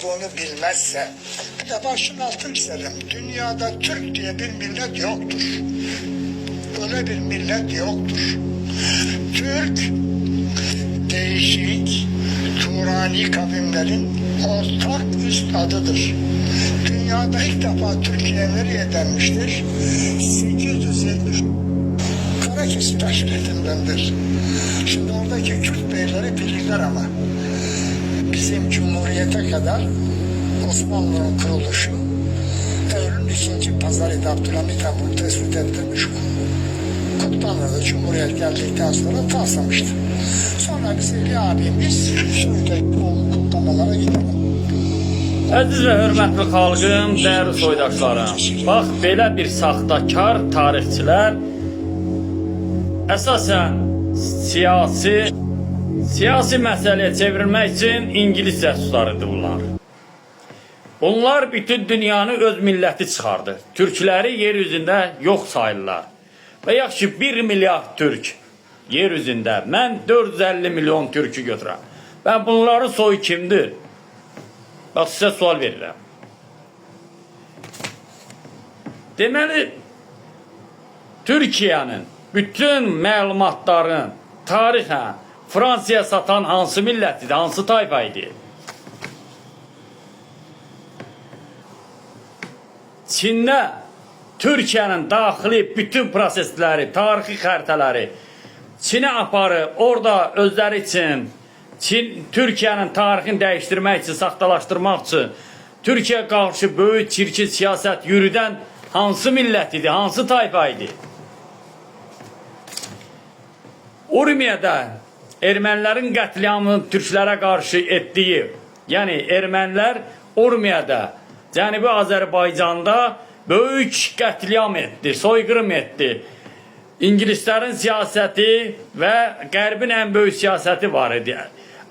olduğunu bilmezse, bir de başın altın çizelim. Dünyada Türk diye bir millet yoktur. Öyle bir millet yoktur. Türk, değişik, Turani kavimlerin ortak üst adıdır. Dünyada ilk defa Türkiye nereye denmiştir? 870 Karakesit aşiretindendir. Şimdi oradaki Kürt beyleri bilirler ama bizim Cumhuriyete kadar Osmanlı'nın kuruluşu Eylül'ün 2. pazarıydı, Abdülhamit Han bunu tespit ettirmiş. Kutlanırdı, Cumhuriyet geldikten sonra taslamıştı. Sonra bize bir abimiz şöyle bu kutlamalara gidelim. Əziz və hörmətli xalqım, dəyərli soydaşlarım, bax, belə bir saxtakar tarixçilər əsasən siyasi məsələyə çevrilmək üçün İngilis cəsuslarıdır bunlar. Bunlar bütün dünyanı öz milləti çıxardı. Türkləri yer üzündə yox sayırlar. Və yaxşı 1 milyard türk yer üzündə, mən 450 milyon türkü götürəm. Və bunların soyu kimdir? Bax, sizə sual verirəm. Deməli, Türkiyənin bütün məlumatların tarixən Fransaya satan hansı millətidir, hansı tayfa idi? Çində Türkiyənin daxili bütün prosesləri, tarixi xəritələri Çinə aparıb, orada özləri üçün Türkiyənin tarixini dəyişdirmək üçün, saxtalaşdırmaq üçün Türkiyə qarşı böyük çirkin siyasət yürüdən hansı millət idi, hansı tayfa idi? Urmiyədə ermənilərin qətliamını türklərə qarşı etdiyi, yəni ermənilər Urmiyədə, Cənubi Azərbaycanda böyük qətliam etdi, soyqırım etdi. İngilislərin siyasəti və Qərbin ən böyük siyasəti var idi.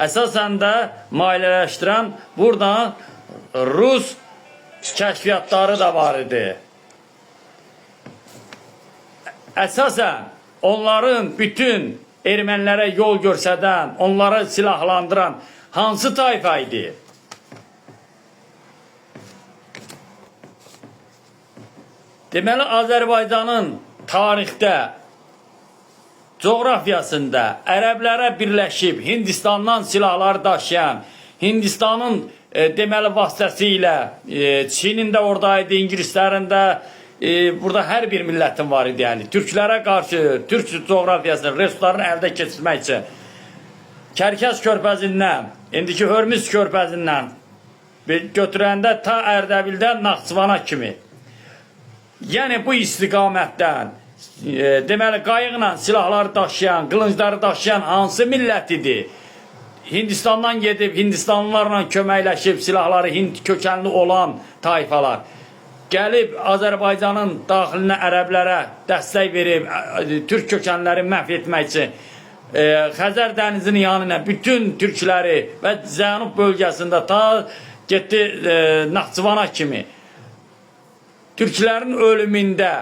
Əsasən də maliyyələşdirən buradan Rus kəşfiyyatları da var idi. Əsasən onların bütün ermənilərə yol göstərən, onları silahlandıran hansı tayfa idi? Deməli, Azərbaycanın tarixdə, coğrafiyasında ərəblərə birləşib Hindistandan silahları daşıyan, Hindistanın deməli vasitəsilə Çinin də oradaydı, İngilislərin də burada hər bir millətin var idi. Yəni, türklərə qarşı, türk coğrafiyasını, resurslarını əldə keçirmək üçün Kərkəz körpəzindən, indiki Hörmüz körpəzindən götürəndə ta Ərdəbildən Naxçıvana kimi. Yəni, bu istiqamətdən deməli, qayıqla silahları daşıyan, qılıncları daşıyan hansı millət idi? Hindistandan gedib, Hindistanlılarla köməkləşib, silahları Hind kökənli olan tayfalar gəlib Azərbaycanın daxilinə ərəblərə dəstək verib, türk kökənləri məhv etmək üçün Xəzər dənizinin yanına bütün türkləri və Cənub bölgəsində ta getdi Naxçıvana kimi. Türklərin ölümündə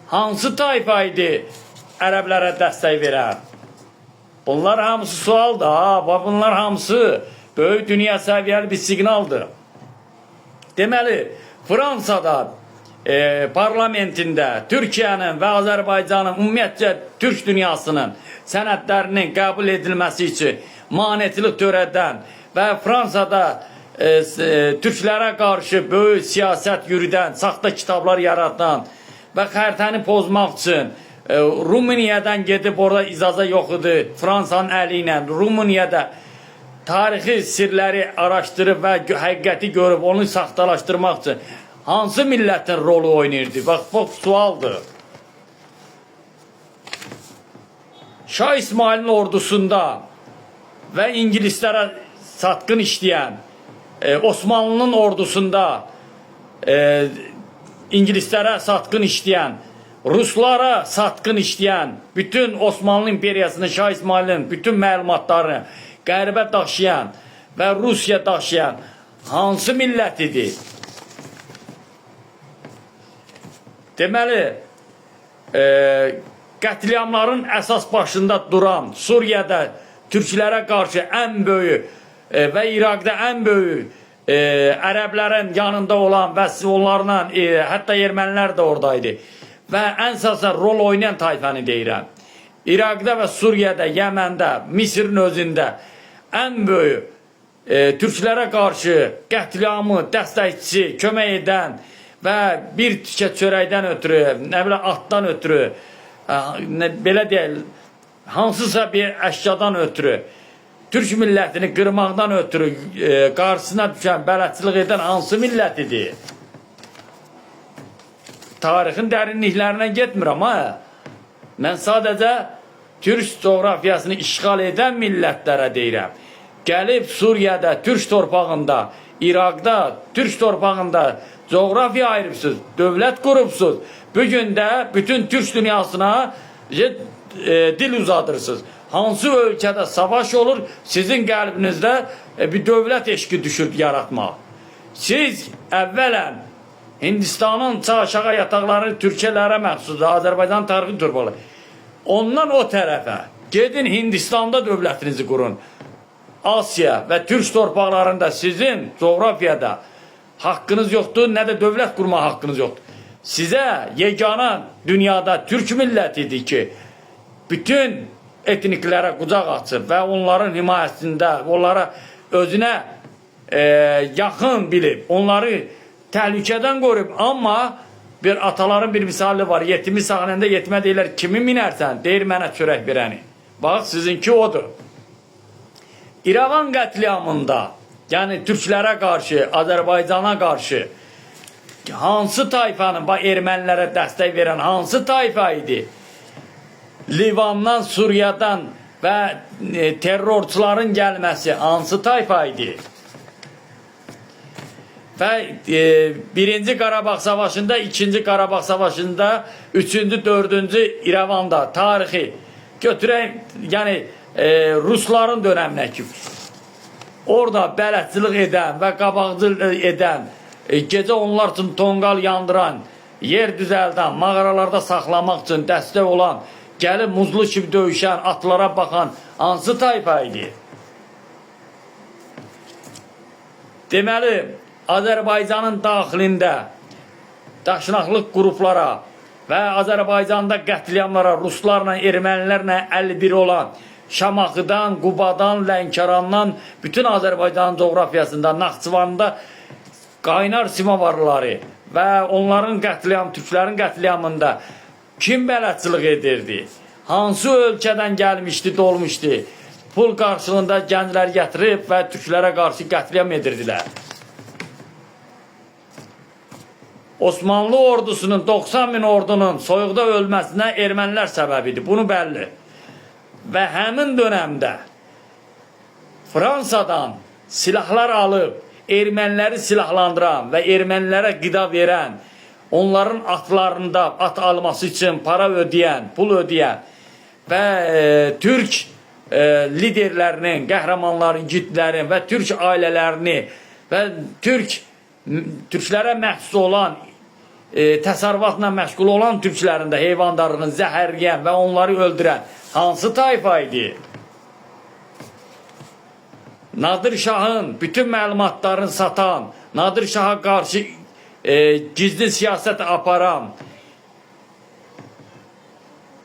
hansı tayfa idi ərəblərə dəstək verən? Bunlar hamısı sualdır. Bunlar hamısı böyük dünya səviyyəli bir siqnaldır. Deməli, Fransada parlamentində Türkiyənin və Azərbaycanın, ümumiyyətcə Türk dünyasının sənədlərinin qəbul edilməsi üçün maneçilik törədən və Fransada türklərə qarşı böyük siyasət yürüdən, saxta kitablar yaratan və xəritəni pozmaq üçün Rumuniyadan gedib orada icazə yox idi, Fransanın əli ilə Rumuniyada tarixi sirləri araşdırıb və həqiqəti görüb onu saxtalaşdırmaq üçün hansı millətin rolu oynayırdı? Bax, bu sualdır. Şah İsmail'in ordusunda və İngilislərə satqın işləyən, Osmanlı'nın ordusunda İngilislərə satqın işləyən, Ruslara satqın işləyən, bütün Osmanlı İmperiyasının, Şah İsmail'in bütün məlumatlarını qərbə daşıyan və Rusiya daşıyan hansı millət idi? Deməli, qətliamların əsas başında duran Suriyada türklərə qarşı ən böyük və İraqda ən böyük Ərəblərin yanında olan və onlarla hətta ermənilər də oradaydı. Və ən əsasən rol oynayan tayfanı deyirəm. İraqda və Suriyada, Yəməndə, Misirin özündə ən böyük türklərə qarşı qətliamı dəstəkçisi, kömək edən və bir tikə çörəkdən ötürü, nə bilək atdan ötürü, belə deyil, hansısa bir əşyadan ötürü, Türk millətini qırmaqdan ötürü qarşısına düşən, bələdçilik edən hansı millət idi? Tarixin dərinliklərinə getmirəm, ha? Mən sadəcə Türk coğrafiyasını işğal edən millətlərə deyirəm. Gəlib Suriyada, Türk torpağında, İraqda, Türk torpağında coğrafiya ayırıbsınız, dövlət qurubsunuz. Bugün də bütün Türk dünyasına dil uzadırsınız. Hansı ölkədə savaş olur, sizin qəlbinizdə bir dövlət eşqi düşür yaratmaq. Siz əvvələn Hindistanın aşağı yataqları Türkiyələrə məxsusdur, Azərbaycan tarixi torpağı. Ondan o tərəfə gedin Hindistanda dövlətinizi qurun. Asiya və Türk torpaqlarında sizin coğrafiyada haqqınız yoxdur, nə də dövlət qurma haqqınız yoxdur. Sizə yegana dünyada Türk millətidir ki, bütün etniklərə qucaq açıb və onların himayəsində, onlara özünə yaxın bilib, onları təhlükədən qoruyub. Amma bir ataların bir misali var, yetimi sahnəndə yetimə deyirlər, kimi minərsən? Deyir, mənə çörək verəni. Bax, sizinki odur. İrəvan qətliamında, yəni türklərə qarşı, Azərbaycana qarşı hansı tayfanın, ermənilərə dəstək verən hansı tayfa idi? Livandan, Suriyadan və terrorçuların gəlməsi hansı tayfa idi? Və birinci Qarabağ Savaşında, ikinci Qarabağ Savaşında, üçüncü, dördüncü İrəvanda tarixi götürək, yəni Rusların dönəminə ki, orada bələdçilik edən və qabaqcıl edən, gecə onlar üçün tonqal yandıran, yer düzəldən, mağaralarda saxlamaq üçün dəstək olan, gəlib muzlu kimi döyüşən, atlara baxan hansı tayfa idi? Deməli, Azərbaycanın daxilində daşnaqlıq qruplara və Azərbaycanda qətliamlara, ruslarla, ermənilərlə 51 olan Şamaxıdan, Qubadan, Lənkərandan, bütün Azərbaycanın coğrafiyasında, Naxçıvanda qaynar simavarları və onların qətliam, türklərin qətliamında kim bələdçilik edirdi? Hansı ölkədən gəlmişdi, dolmuşdu? Pul qarşılığında gənclər gətirib və türklərə qarşı qətliam edirdilər. Osmanlı ordusunun, 90 min ordunun soyuqda ölməsinə ermənilər səbəbidir. Bunu bəlli. Və həmin dönəmdə Fransadan silahlar alıb, erməniləri silahlandıran və ermənilərə qida verən, onların atlarında at alması üçün para ödəyən, pul ödəyən və Türk liderlərinin, qəhrəmanların, igidlərin və Türk ailələrini və türklərə məxsus olan, təsərrüfatla məşğul olan türklərin də heyvandarlığını zəhərləyən və onları öldürən hansı tayfa idi? Nadir Şahın bütün məlumatlarını satan, Nadir Şaha qarşı gizli siyasət aparan,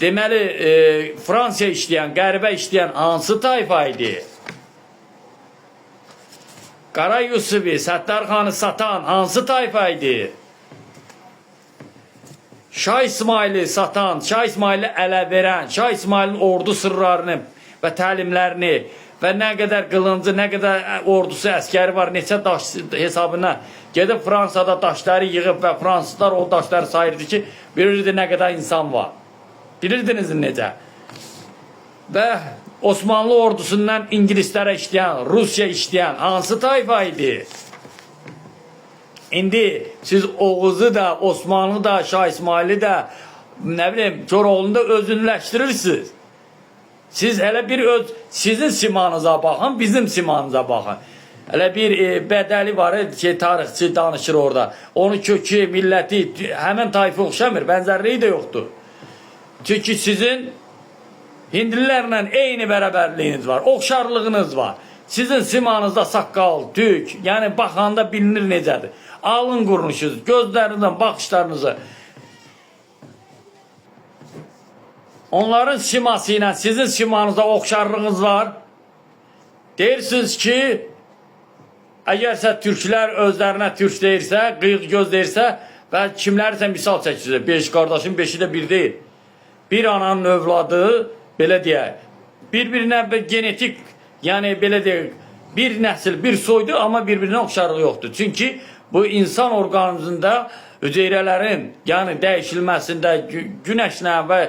deməli, Fransaya işləyən, qərbə işləyən hansı tayfa idi? Qara Yusufi, Səttarxanı satan hansı tayfa idi? Şah İsmaili satan, Şah İsmaili ələ verən, Şah İsmailin ordu sırlarını və təlimlərini və nə qədər qılıncı, nə qədər ordusu, əskəri var, neçə daş hesabına gedib Fransada daşları yığıb və fransızlar o daşları sayırdı ki, bilirdi nə qədər insan var. Bilirdiniz necə? Və Osmanlı ordusundan İngilislərə işləyən, Rusiya işləyən hansı tayfa idi? İndi siz Oğuz'u da, Osmanlı da, Şah İsmail'i de, ne bileyim, Koroğlu'nu da özünləşdirirsiniz. Siz hele bir sizin simanıza bakın, bizim simanıza bakın. Hele bir bədəli var, tarixçi danışır orada. Onu kökü, milləti, həmin tayfa oxşamır, benzerliği de yoktur. Çünkü sizin Hindlilərlə eyni bərabərliyiniz var, oxşarlığınız var. Sizin simanızda saqqal, tük, yəni baxanda bilinir necədir. Alın quruluşunuz, gözlərinizdən, baxışlarınızı. Onların siması ilə sizin simanızda oxşarlığınız var. Deyirsiniz ki, əgərsə türklər özlərinə türk deyirsə, qıyıq göz deyirsə və kimlərsə misal çəkirsiniz. 5 qardaşın 5-i də bir deyil. Bir ananın övladı, belə deyək, bir-birinə genetik, yəni belə deyək, bir nəsil, bir soydu, amma bir-birinə oxşarlığı yoxdur. Çünki bu insan orqanizmində hüceyrələrin, yəni dəyişilməsində günəşlə və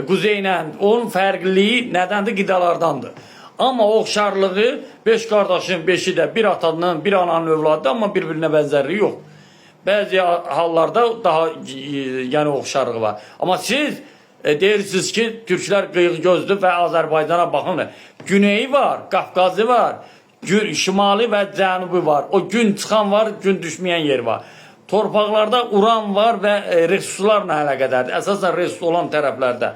quzeylə onun fərqliliyi nədəndir? Qidalardandır. Amma oxşarlığı 5 qardaşın 5-i də bir atanın, bir ananın övladıdır, amma bir-birinə bənzərliyi yox. Bəzi hallarda daha yəni oxşarlığı var. Amma siz deyirsiniz ki, türklər qıyıq gözdür və Azərbaycana baxın. Güneyi var, Qafqazı var, şimali və cənubi var. O gün çıxan var, gün düşməyən yer var. Torpaqlarda uran var və resurslarla əlaqədardır. Əsasən resurs olan tərəflərdə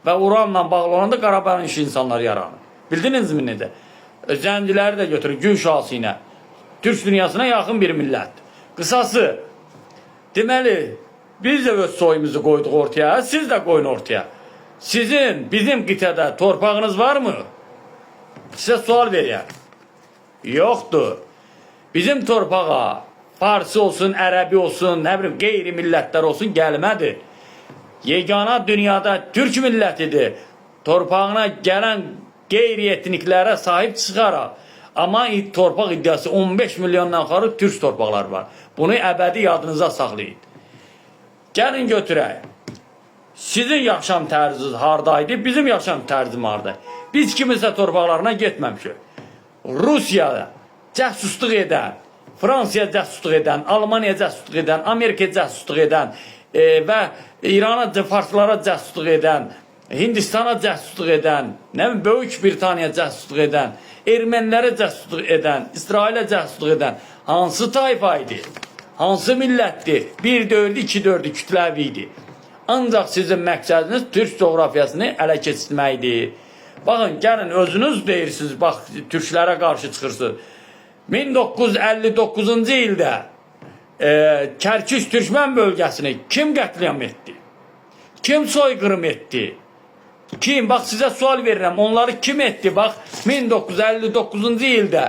və uranla bağlı olanda Qarabağın işi insanlar yaranır. Bildinizmi necə? Zənciləri də götürün gün şahsı ilə. Türk dünyasına yaxın bir millətdir. Qısası, deməli, biz də öz soyumuzu qoyduq ortaya, siz də qoyun ortaya. Sizin, bizim qitədə torpağınız varmı? Sizə sual verəyəm. Yoxdur. Bizim torpağa Farsi olsun, Ərəbi olsun, nə bilim, qeyri millətlər olsun gəlmədir. Yegana dünyada Türk millətidir. Torpağına gələn qeyri-etniklərə sahib çıxaraq. Amma torpaq iddiası 15 milyondan xarı Türk torpaqları var. Bunu əbədi yadınıza saxlayın. Gəlin götürək. Sizin yaşam tərziniz haradaydı, bizim yaşam tərzim haradaydı. Biz kiminsə torpaqlarına getməmişik. Rusiyada cəsusluq edən, Fransaya cəsusluq edən, Almaniya cəsusluq edən, Amerika cəsusluq edən və İrana, Farslara cəsusluq edən, Hindistana cəsusluq edən, Böyük Britaniya cəsusluq edən, Ermənilərə cəsusluq edən, İsrailə cəsusluq edən hansı tayfa idi? Hansı millətdir? Bir dördü, iki dördü kütləvi idi. Ancaq sizin məqsədiniz Türk coğrafiyasını ələ keçirməkdir. Baxın, gəlin özünüz deyirsiniz, bax, türklərə qarşı çıxırsınız. 1959-cu ildə Kərkiz Türkmən bölgəsini kim qətliam etdi? Kim soyqırım etdi? Kim? Bax, sizə sual verirəm. Onları kim etdi? Bax, 1959-cu ildə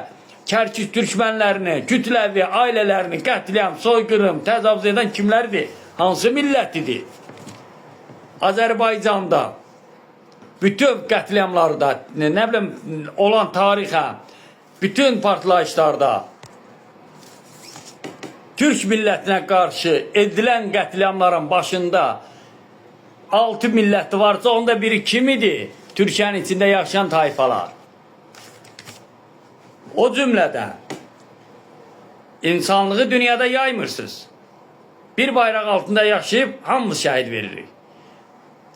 Kərkiz Türkmənlərini, kütləvi ailələrini qətliam, soyqırım, təcavüz edən kimlərdir? Hansı millətidir? Azərbaycanda bütün qətliamlarda, nə bilim, olan tarixə, bütün partlayışlarda Türk millətinə qarşı edilən qətliamların başında 6 milləti varsa, onda biri kim idi? Türkiyənin içində yaşayan tayfalar. O cümlədən insanlığı dünyada yaymırsınız. Bir bayraq altında yaşayıb hamımız şəhid veririk.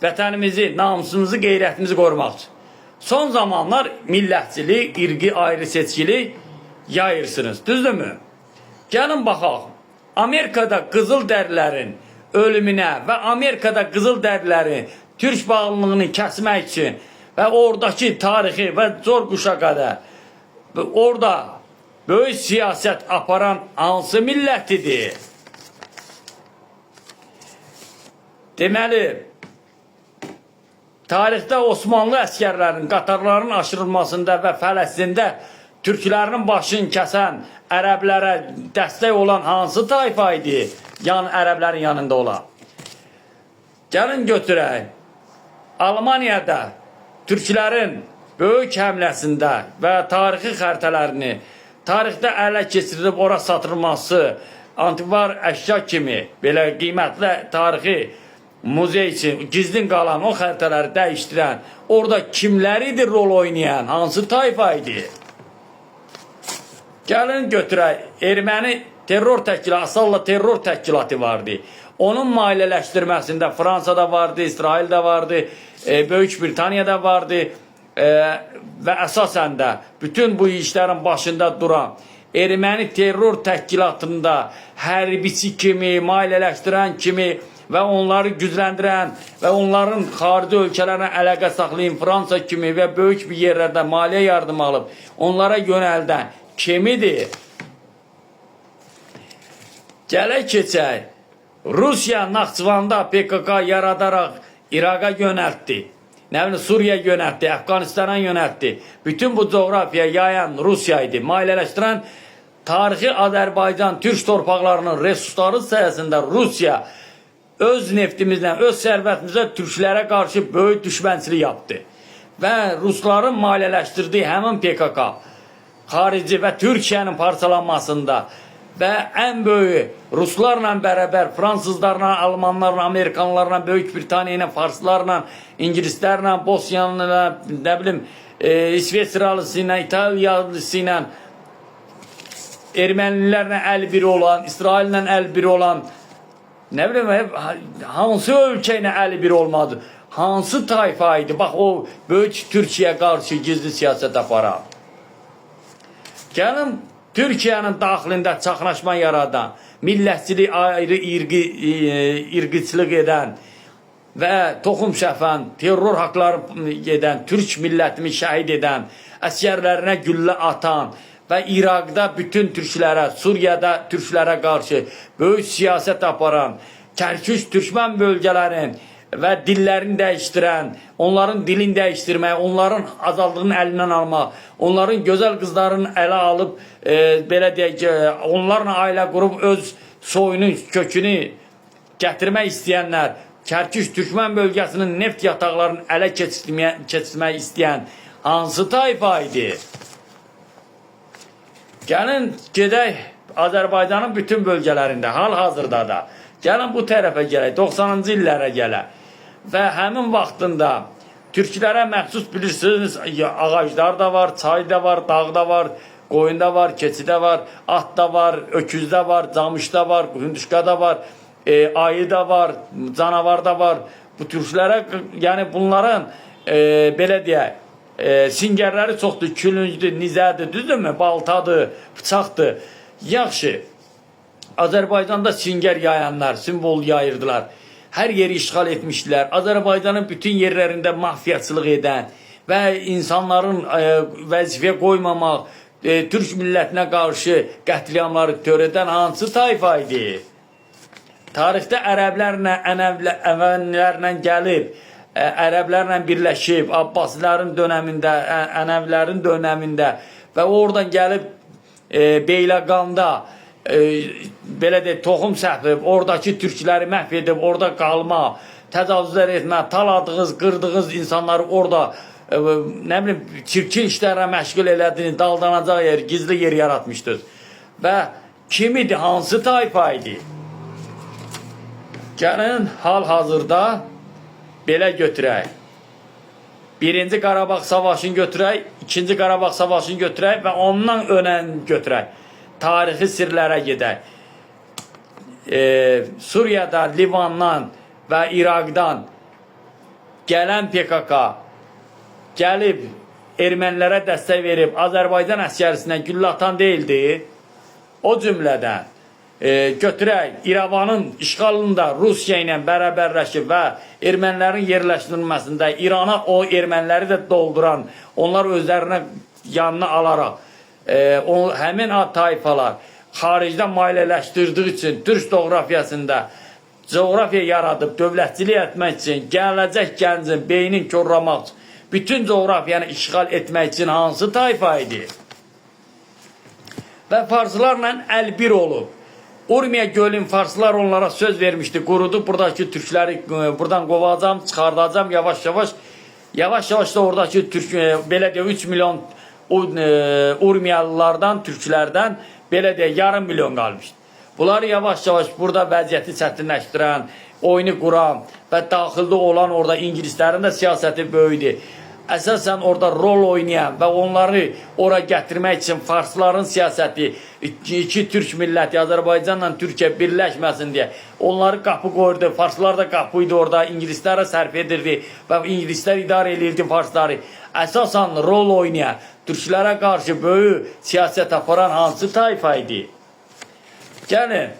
Vətənimizi, namusumuzu, qeyrətimizi qorumaq üçün. Son zamanlar millətçilik, irqi ayrı seçkilik yayırsınız. Düzdürmü? Gəlin baxaq. Amerikada qızıl dərilərin ölümünə və Amerikada qızıl dərilərin Türk bağlılığını kəsmək üçün və oradakı tarixi və zor quşa qədər orada böyük siyasət aparan hansı millətidir? Deməli, tarixdə Osmanlı əskərlərinin, qatarların aşırılmasında və Fələstində türklərinin başını kəsən ərəblərə dəstək olan hansı tayfa idi? Yəni ərəblərin yanında olan. Gəlin götürək. Almaniyada türklərin böyük həmləsində və tarixi xəritələrini tarixdə ələ keçirilib ora satılması, antikvar əşya kimi belə qiymətli tarixi muzey üçün gizlin qalan o xəritələri dəyişdirən, orada kimlər idi rol oynayan, hansı tayfa idi? Gəlin götürək, erməni terror təşkilatı, Asalla terror təşkilatı vardı. Onun maliyyələşdirməsində Fransada vardı, İsraildə vardı, Böyük Britaniyada vardı və əsasən də bütün bu işlərin başında duran erməni terror təşkilatında hərbiçi kimi, maliyyələşdirən kimi və onları gücləndirən və onların xarici ölkələrlə əlaqə saxlayan Fransa kimi və böyük bir yerlərdə maliyyə yardımı alıb onlara yönəldən kimidir? Gələk keçək. Rusiya Naxçıvanda PKK yaradaraq İraqa yönəltdi. Nə bilim, Suriya yönəltdi, Əfqanistana yönəltdi. Bütün bu coğrafiyaya yayan Rusiya idi. Maliyyələşdirən tarixi Azərbaycan, Türk torpaqlarının resursları sayəsində Rusiya öz neftimizlə, öz sərvətimizlə türklərə qarşı böyük düşmənçilik yaptı. Və Rusların maliyyələşdirdiyi həmin PKK, xarici və Türkiyənin parçalanmasında və ən böyük Ruslarla bərabər Fransızlarla, Almanlarla, Amerikanlarla, Böyük Britaniya ilə, Farslarla, İngilislərlə, Bosniyalılarla, nə bilim, İsveçralısı ilə, İtalyalısı ilə, Ermənilərlə əl biri olan, İsraillə əl biri olan, nə bilim, hansı ölkə ilə əl biri olmadı? Hansı tayfa idi? Bax, o böyük Türkiyəyə qarşı gizli siyasət aparan. Gəlin, Türkiyənin daxilində çaxnaşma yaradan, millətçilik ayrı irqiçilik edən və toxum şəfən, terror haqları edən, Türk millətini şəhid edən, əsgərlərinə güllə atan və İraqda bütün türklərə, Suriyada türklərə qarşı böyük siyasət aparan, Kərküz türkmən bölgələrin və dillərini dəyişdirən, onların dilini dəyişdirmək, onların azadlığını əlindən almaq, onların gözəl qızlarını ələ alıb, belə deyək, onlarla ailə qurub öz soyunu, kökünü gətirmək istəyənlər, Kərküz türkmən bölgəsinin neft yataqlarını ələ keçirmək istəyən hansı tayfa idi? Gəlin, gedək Azərbaycanın bütün bölgələrində, hal-hazırda da. Gəlin bu tərəfə gələk, 90-cı illərə gələk. Və həmin vaxtında türklərə məxsus bilirsiniz, ağaclar da var, çay da var, dağ da var, qoyun da var, keçi də var, at da var, öküz də var, camış da var, hündüşka da var, ayı da var, canavar da var. Bu türklərə, yəni bunların belə deyək, singərləri çoxdur, külüncdür, nizədir, düzdürmü? Baltadır, bıçaqdır. Yaxşı, Azərbaycanda singər yayanlar, simvol yayırdılar. Hər yeri işğal etmişdilər. Azərbaycanın bütün yerlərində mafiyacılıq edən və insanların vəzifəyə qoymamaq, Türk millətinə qarşı qətliamları törədən hansı tayfa idi? Tarixdə ərəblərlə, əvənlərlə gəlib, ərəblərlə birləşib, Abbasilərin dönəmində, Ənəvlərin dönəmində və oradan gəlib Beyləqanda belə deyək, toxum səpib, oradakı türkləri məhv edib, orada qalma, təcavüzlər etmə, taladığınız, qırdığınız insanları orada, nə bilim, çirkin işlərlə məşğul elədiniz, daldanacaq yer, gizli yer yaratmışdınız. Və kim idi, hansı tayfa idi? Gəlin, hal-hazırda belə götürək. Birinci Qarabağ savaşını götürək, ikinci Qarabağ savaşını götürək və ondan önən götürək. Tarixi sirlərə gedək. Suriyada, Livandan və İraqdan gələn PKK gəlib ermənilərə dəstək verib Azərbaycan əskərisinə güllə atan deyildi. O cümlədən götürək İrəvanın işğalında Rusiya ilə bərabərləşib və ermənilərin yerləşdirilməsində İrana o erməniləri də dolduran, onlar özlərinə yanına alaraq həmin tayfalar xaricdə maliyyələşdirdiyi üçün Türk coğrafiyasında coğrafiya yaradıb, dövlətçilik etmək üçün, gələcək gəncin beynini korlamaq üçün, bütün coğrafiyanı işğal etmək üçün hansı tayfa idi? Və farslarla əlbir olub. Urmiya gölün farslar onlara söz vermişdi, qurudu, buradakı türkləri buradan qovacam, çıxardacam yavaş-yavaş da oradakı türk, belə deyək, 3 milyon Urmiyalılardan, türklərdən belə deyək, yarım milyon qalmışdı. Bunları yavaş-yavaş burada vəziyyəti çətinləşdirən, oyunu quran və daxildə olan orada ingilislərin də siyasəti böyüdü. Əsasən orada rol oynayan və onları ora gətirmək üçün farsların siyasəti, iki türk milləti, Azərbaycanla Türkiyə birləşməsin deyə onları qapı qoyurdu. Farslar da qapı idi orada, ingilislərə sərf edirdi və ingilislər idarə edirdi farsları. Əsasən rol oynayan, türklərə qarşı böyük siyasət aparan hansı tayfa idi? Gəlin,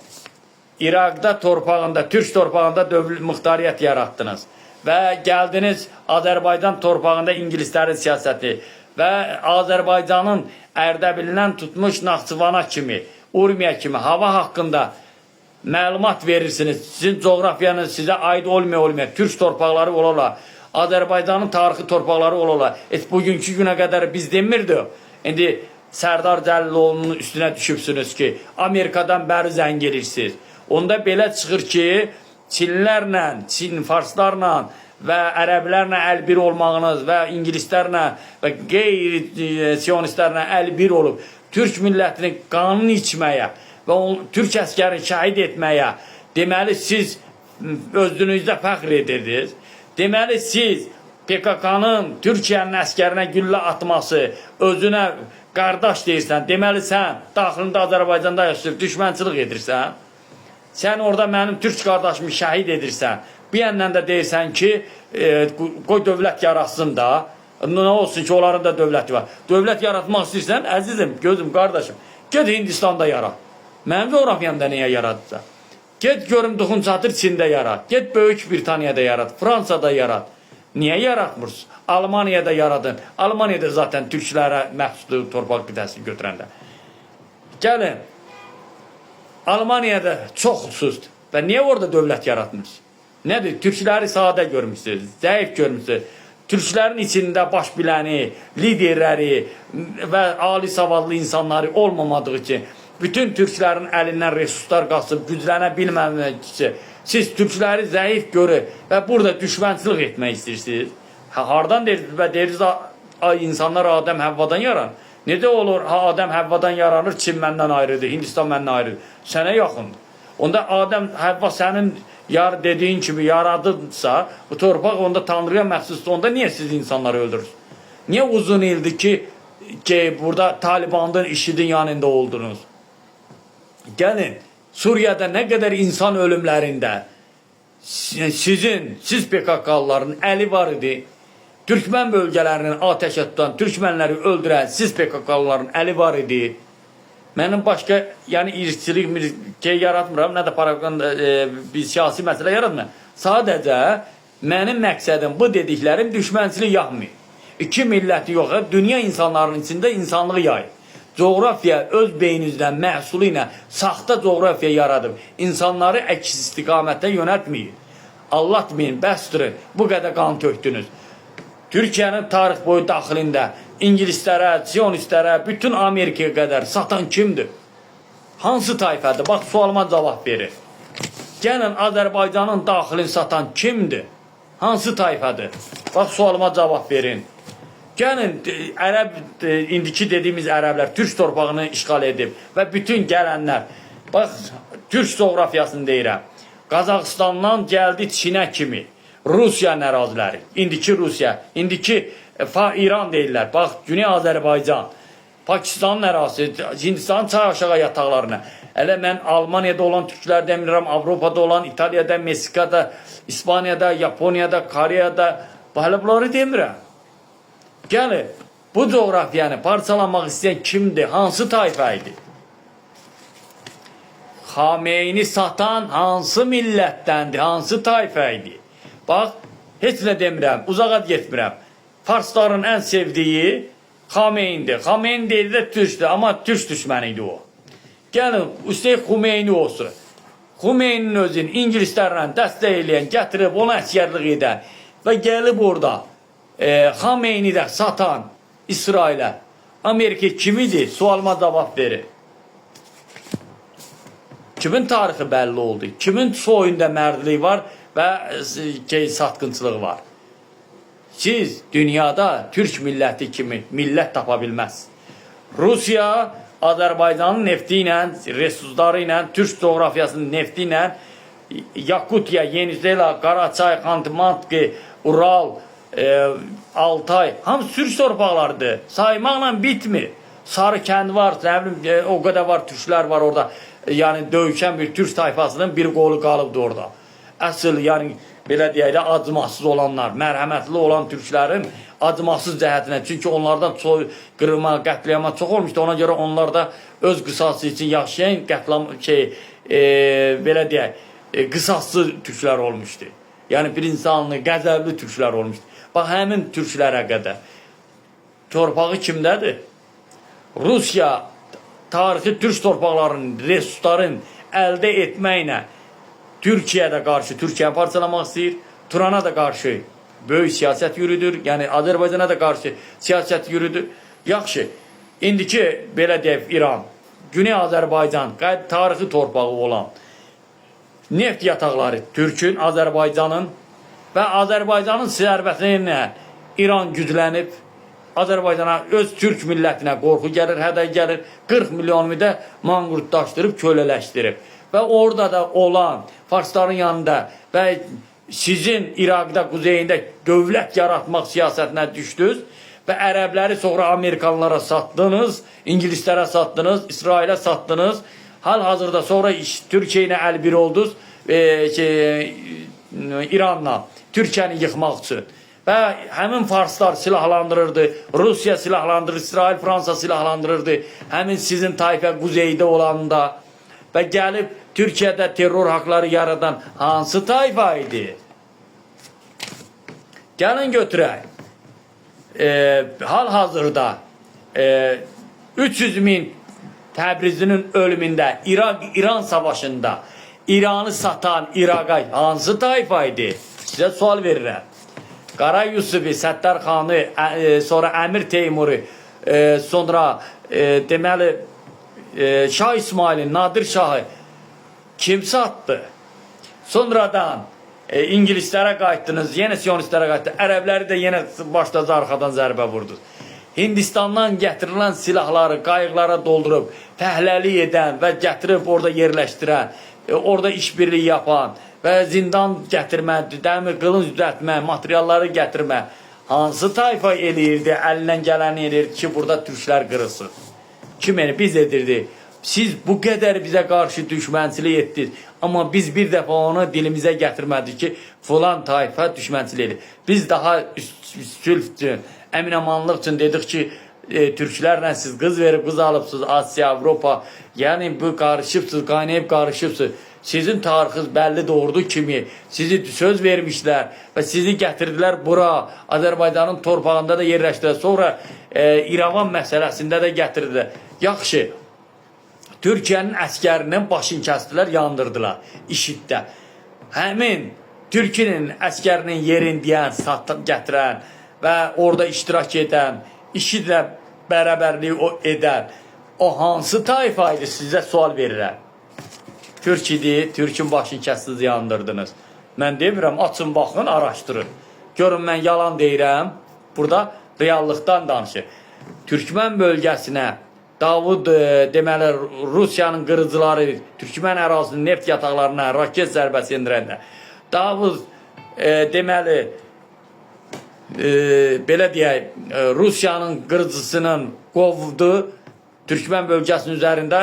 İraqda torpağında, Türk torpağında muxtariyyət yaratdınız. Və gəldiniz Azərbaycan torpağında ingilislərin siyasəti və Azərbaycanın Ərdəbilindən tutmuş Naxçıvana kimi, Urmiya kimi hava haqqında məlumat verirsiniz. Sizin coğrafiyanız sizə aid olmaya, Türk torpaqları ola, Azərbaycanın tarixi torpaqları ola. Bugünkü günə qədər biz demirdi. İndi Sərdar Cəliloğlu'nun üstünə düşübsünüz ki, Amerikadan bəri zəng edirsiniz. Onda belə çıxır ki, Çinlilərlə, Çin farslarla və ərəblərlə əlbir olmağınız və ingilislərlə və qeyri-siyonistlərlə əlbir olub Türk millətini qanun içməyə və Türk əskərini şəhid etməyə deməli siz özünüzdə fəxr edirdiniz. Deməli siz PKK-nın Türkiyənin əskərinə güllə atması, özünə qardaş deyirsən, deməli sən daxilində Azərbaycanda yaşayıb düşmənçilik edirsən. Sən orada mənim Türk qardaşımı şəhid edirsən. Bir yandan da deyirsən ki, qoy dövlət yaratsın da. Nə olsun ki, onların da dövləti var. Dövlət yaratmaq istəyirsən, əzizim, gözüm, qardaşım, get Hindistanda yarat. Mənim coğrafiyamda niyə yaradırsan? Get görüm Duxun Çatır Çində yarat. Get Böyük Britaniyada yarat. Fransada yarat. Niyə yaratmırsın? Almaniyada yaradın. Almaniyada zaten Türklərə məxsuslu torpaq qitəsini götürəndə. Gəlin. Almaniyada çox xüsusdur. Və niyə orada dövlət yaratmırsınız? Nədir? Türkləri sadə görmüşsünüz, zəif görmüşsünüz. Türklərin içində baş biləni, liderləri və ali savadlı insanları olmamadığı için bütün Türklərin əlindən resurslar qaçıb, güclənə bilməmək üçün siz Türkləri zəif görür və burada düşmənçilik etmək istəyirsiniz. Hardan deyirsiniz və deyirsiniz insanlar Adəm Həvvadan yaranır. Necə olur? Adəm Həvvadan yaranır, Çin məndən ayrıdır, Hindistan məndən ayrıdır. Sənə yaxındır. Onda Adəm Həvva sənin dediğin kimi yaradırsa, bu torpaq onda Tanrıya məxsusdur. Onda niyə siz insanları öldürürsünüz? Niyə uzun ildir ki burada Taliban'ın IŞİD'in yanında oldunuz? Gəlin, Suriyada nə qədər insan ölümlərində siz PKK'lıların əli var idi. Türkmen bölgelərinin ateşə tutan, Türkmenləri öldürən siz PKK'lıların əli var idi. Mənim başqa, yəni irqçilik yaratmıram, nə də paraqanda bir siyasi məsələ yaratmıram. Sadəcə mənim məqsədim bu dediklərim düşmənçilik yapmıyor. İki milləti yox, dünya insanların içində insanlığı yayır. Coğrafiya öz beyninizdən, məhsulu ilə saxta coğrafiya yaradıb. İnsanları əks istiqamətə yönəltməyir. Allatmayın, bəsdirin, bu qədər qan tökdünüz. Türkiyənin tarix boyu daxilində İngilislərə, Siyonistlərə, bütün Amerikaya qədər satan kimdir? Hansı tayfədir? Bax, sualıma cavab verir. Gəlin, Azərbaycanın daxilini satan kimdir? Hansı tayfədir? Bax, sualıma cavab verin. Gəlin, indiki dediyimiz ərəblər Türk torpağını işğal edib və bütün gələnlər, bax, Türk coğrafiyasını deyirəm. Qazaxıstandan gəldi Çinə kimi. Rusiyanın əraziləri, indiki Rusiya, indiki İran deyirlər. Bax, Güney Azərbaycan, Pakistanın ərazisi, Hindistanın çay aşağı yataqlarına. Elə mən Almaniyada olan Türklər demirəm, Avropada olan, İtaliyada, Meksikada, İspaniyada, Yaponiyada, Koreyada, hələ bunları demirəm. Gəlin, bu coğrafiyanı parçalamaq istəyən kimdir? Hansı tayfa idi? Xameyni satan hansı millətdəndir? Hansı tayfa idi? Bax, heç nə demirəm, uzağa getmirəm. Farsların ən sevdiyi Xameynidir. Xameyni deyil də Türkdür, amma Türk düşməni idi o. Gəlin, üstəlik Xumeyni olsun. Xumeyninin özünü İngilislərlə dəstək eləyən, gətirib ona əsgərlik edən və gəlib orada Xameyni də satan İsrailə, Amerika kimidir? Sualıma cavab verir. Kimin tarixi bəlli oldu? Kimin soyunda mərdliyi var və satqınçılığı var? Siz dünyada Türk milləti kimi millət tapa bilməzsiniz. Rusiya Azərbaycanın nefti ilə, resursları ilə, Türk coğrafiyasının nefti ilə Yakutiya, Yeniseyla, Qaraçay, Xanты-Mantki, Ural, Altay, hamısı Türk torpaqlarıdır. Saymaqla bitmir. Sarıkənd var, o qədər var, Türklər var orada. Yəni döyüşən bir Türk tayfasının bir qolu qalıbdır orada. Əsl, yəni belə deyək də acımasız olanlar, mərhəmətli olan türklərin acımasız cəhətinə. Çünki onlardan qırma, qətliama çox olmuşdu. Ona görə onlar da öz qısası üçün yaşayan belə deyək, qısaslı türklər olmuşdu. Yəni bir insanlı, qəzəbli türklər olmuşdu. Bax, həmin türklərə qədər torpağı kimdədir? Rusiya tarixi türk torpaqlarının, resursların əldə etməklə Türkiyədə qarşı, Türkiyəni parçalamaq istəyir, Turana da qarşı böyük siyasət yürüdür, yəni Azərbaycana da qarşı siyasət yürüdür. Yaxşı, indiki belə deyək İran, Güney Azərbaycan, tarixi torpağı olan neft yataqları Türkün, Azərbaycanın və Azərbaycanın sərvətinə İran güclənib, Azərbaycana, öz türk millətinə qorxu gəlir, hədəy gəlir, 40 milyonu da manqurtlaşdırıb, kölələşdirib. Və orada da olan farsların yanında və sizin İraqda, quzeyində dövlət yaratmaq siyasətinə düşdünüz və ərəbləri sonra Amerikanlara satdınız, İngilislərə satdınız, İsrailə satdınız. Hal-hazırda sonra Türkiyə ilə əlbir oldunuz İranla, Türkiyəni yıxmaq üçün. Və həmin farslar silahlandırırdı, Rusiya silahlandırırdı, İsrail, Fransa silahlandırırdı. Həmin sizin tayfə quzeydə olanda və gəlib Türkiyədə terror haqları yaradan hansı tayfa idi? Gəlin götürək. Hal-hazırda 300 min Təbrizinin ölümündə, İran savaşında İranı satan İraqa hansı tayfa idi? Sizə sual verirəm. Qara Yusufi, Səttarxanı, sonra Əmir Teymuri, sonra deməli Şah İsmailin, Nadir Şahı kim satdı? Sonradan İngilislərə qayıtdınız, yenə Siyonistlərə qayıtdınız, ərəbləri də yenə başladı arxadan zərbə vurdunuz. Hindistandan gətirilən silahları qayıqlara doldurub, fəhləlik edən və gətirib orada yerləşdirən, orada işbirliyi yapan və zindan gətirmə, dəmir qılınc düzəltmə, materialları gətirmə hansı tayfa eləyirdi, əlindən gələni eləyirdi ki, burada türklər qırılsın? Kim yəni? Biz edirdi. Siz bu qədər bizə qarşı düşmənçilik etdiniz. Amma biz bir dəfə onu dilimizə gətirmədik ki, filan tayfa düşmənçilik edir. Biz daha sülh üçün, əminamanlıq üçün dedik ki, türklərlə siz qız verib, qız alıbsınız, Asiya, Avropa, yəni bu qarışıbsınız, qaynayıb qarışıbsınız. Sizin tarixiniz bəlli doğurdu kimi sizi söz vermişlər və sizi gətirdilər bura, Azərbaycanın torpağında da yerləşdilər. Sonra İrəvan məsələsində də gətirdilər. Yaxşı, Türkiyənin əskərinin başını kəsdilər, yandırdılar IŞİD-də. Həmin Türkiyənin əskərinin yerin deyən, satıb gətirən və orada iştirak edən, IŞİD-lə bərabərliyi edən o hansı tayfa idi? Sizə sual verirəm. Türk idi, Türkün başını kəsdiniz, yandırdınız. Mən demirəm, açın, baxın, araşdırın. Görün, mən yalan deyirəm, burada reallıqdan danışır. Türkmən bölgəsinə Davud, deməli, Rusiyanın qırıcıları, Türkmən ərazinin neft yataqlarına raket zərbəsi indirəndə, Davud, deməli, belə deyək, Rusiyanın qırıcısının qovdu Türkmən bölgəsinin üzərində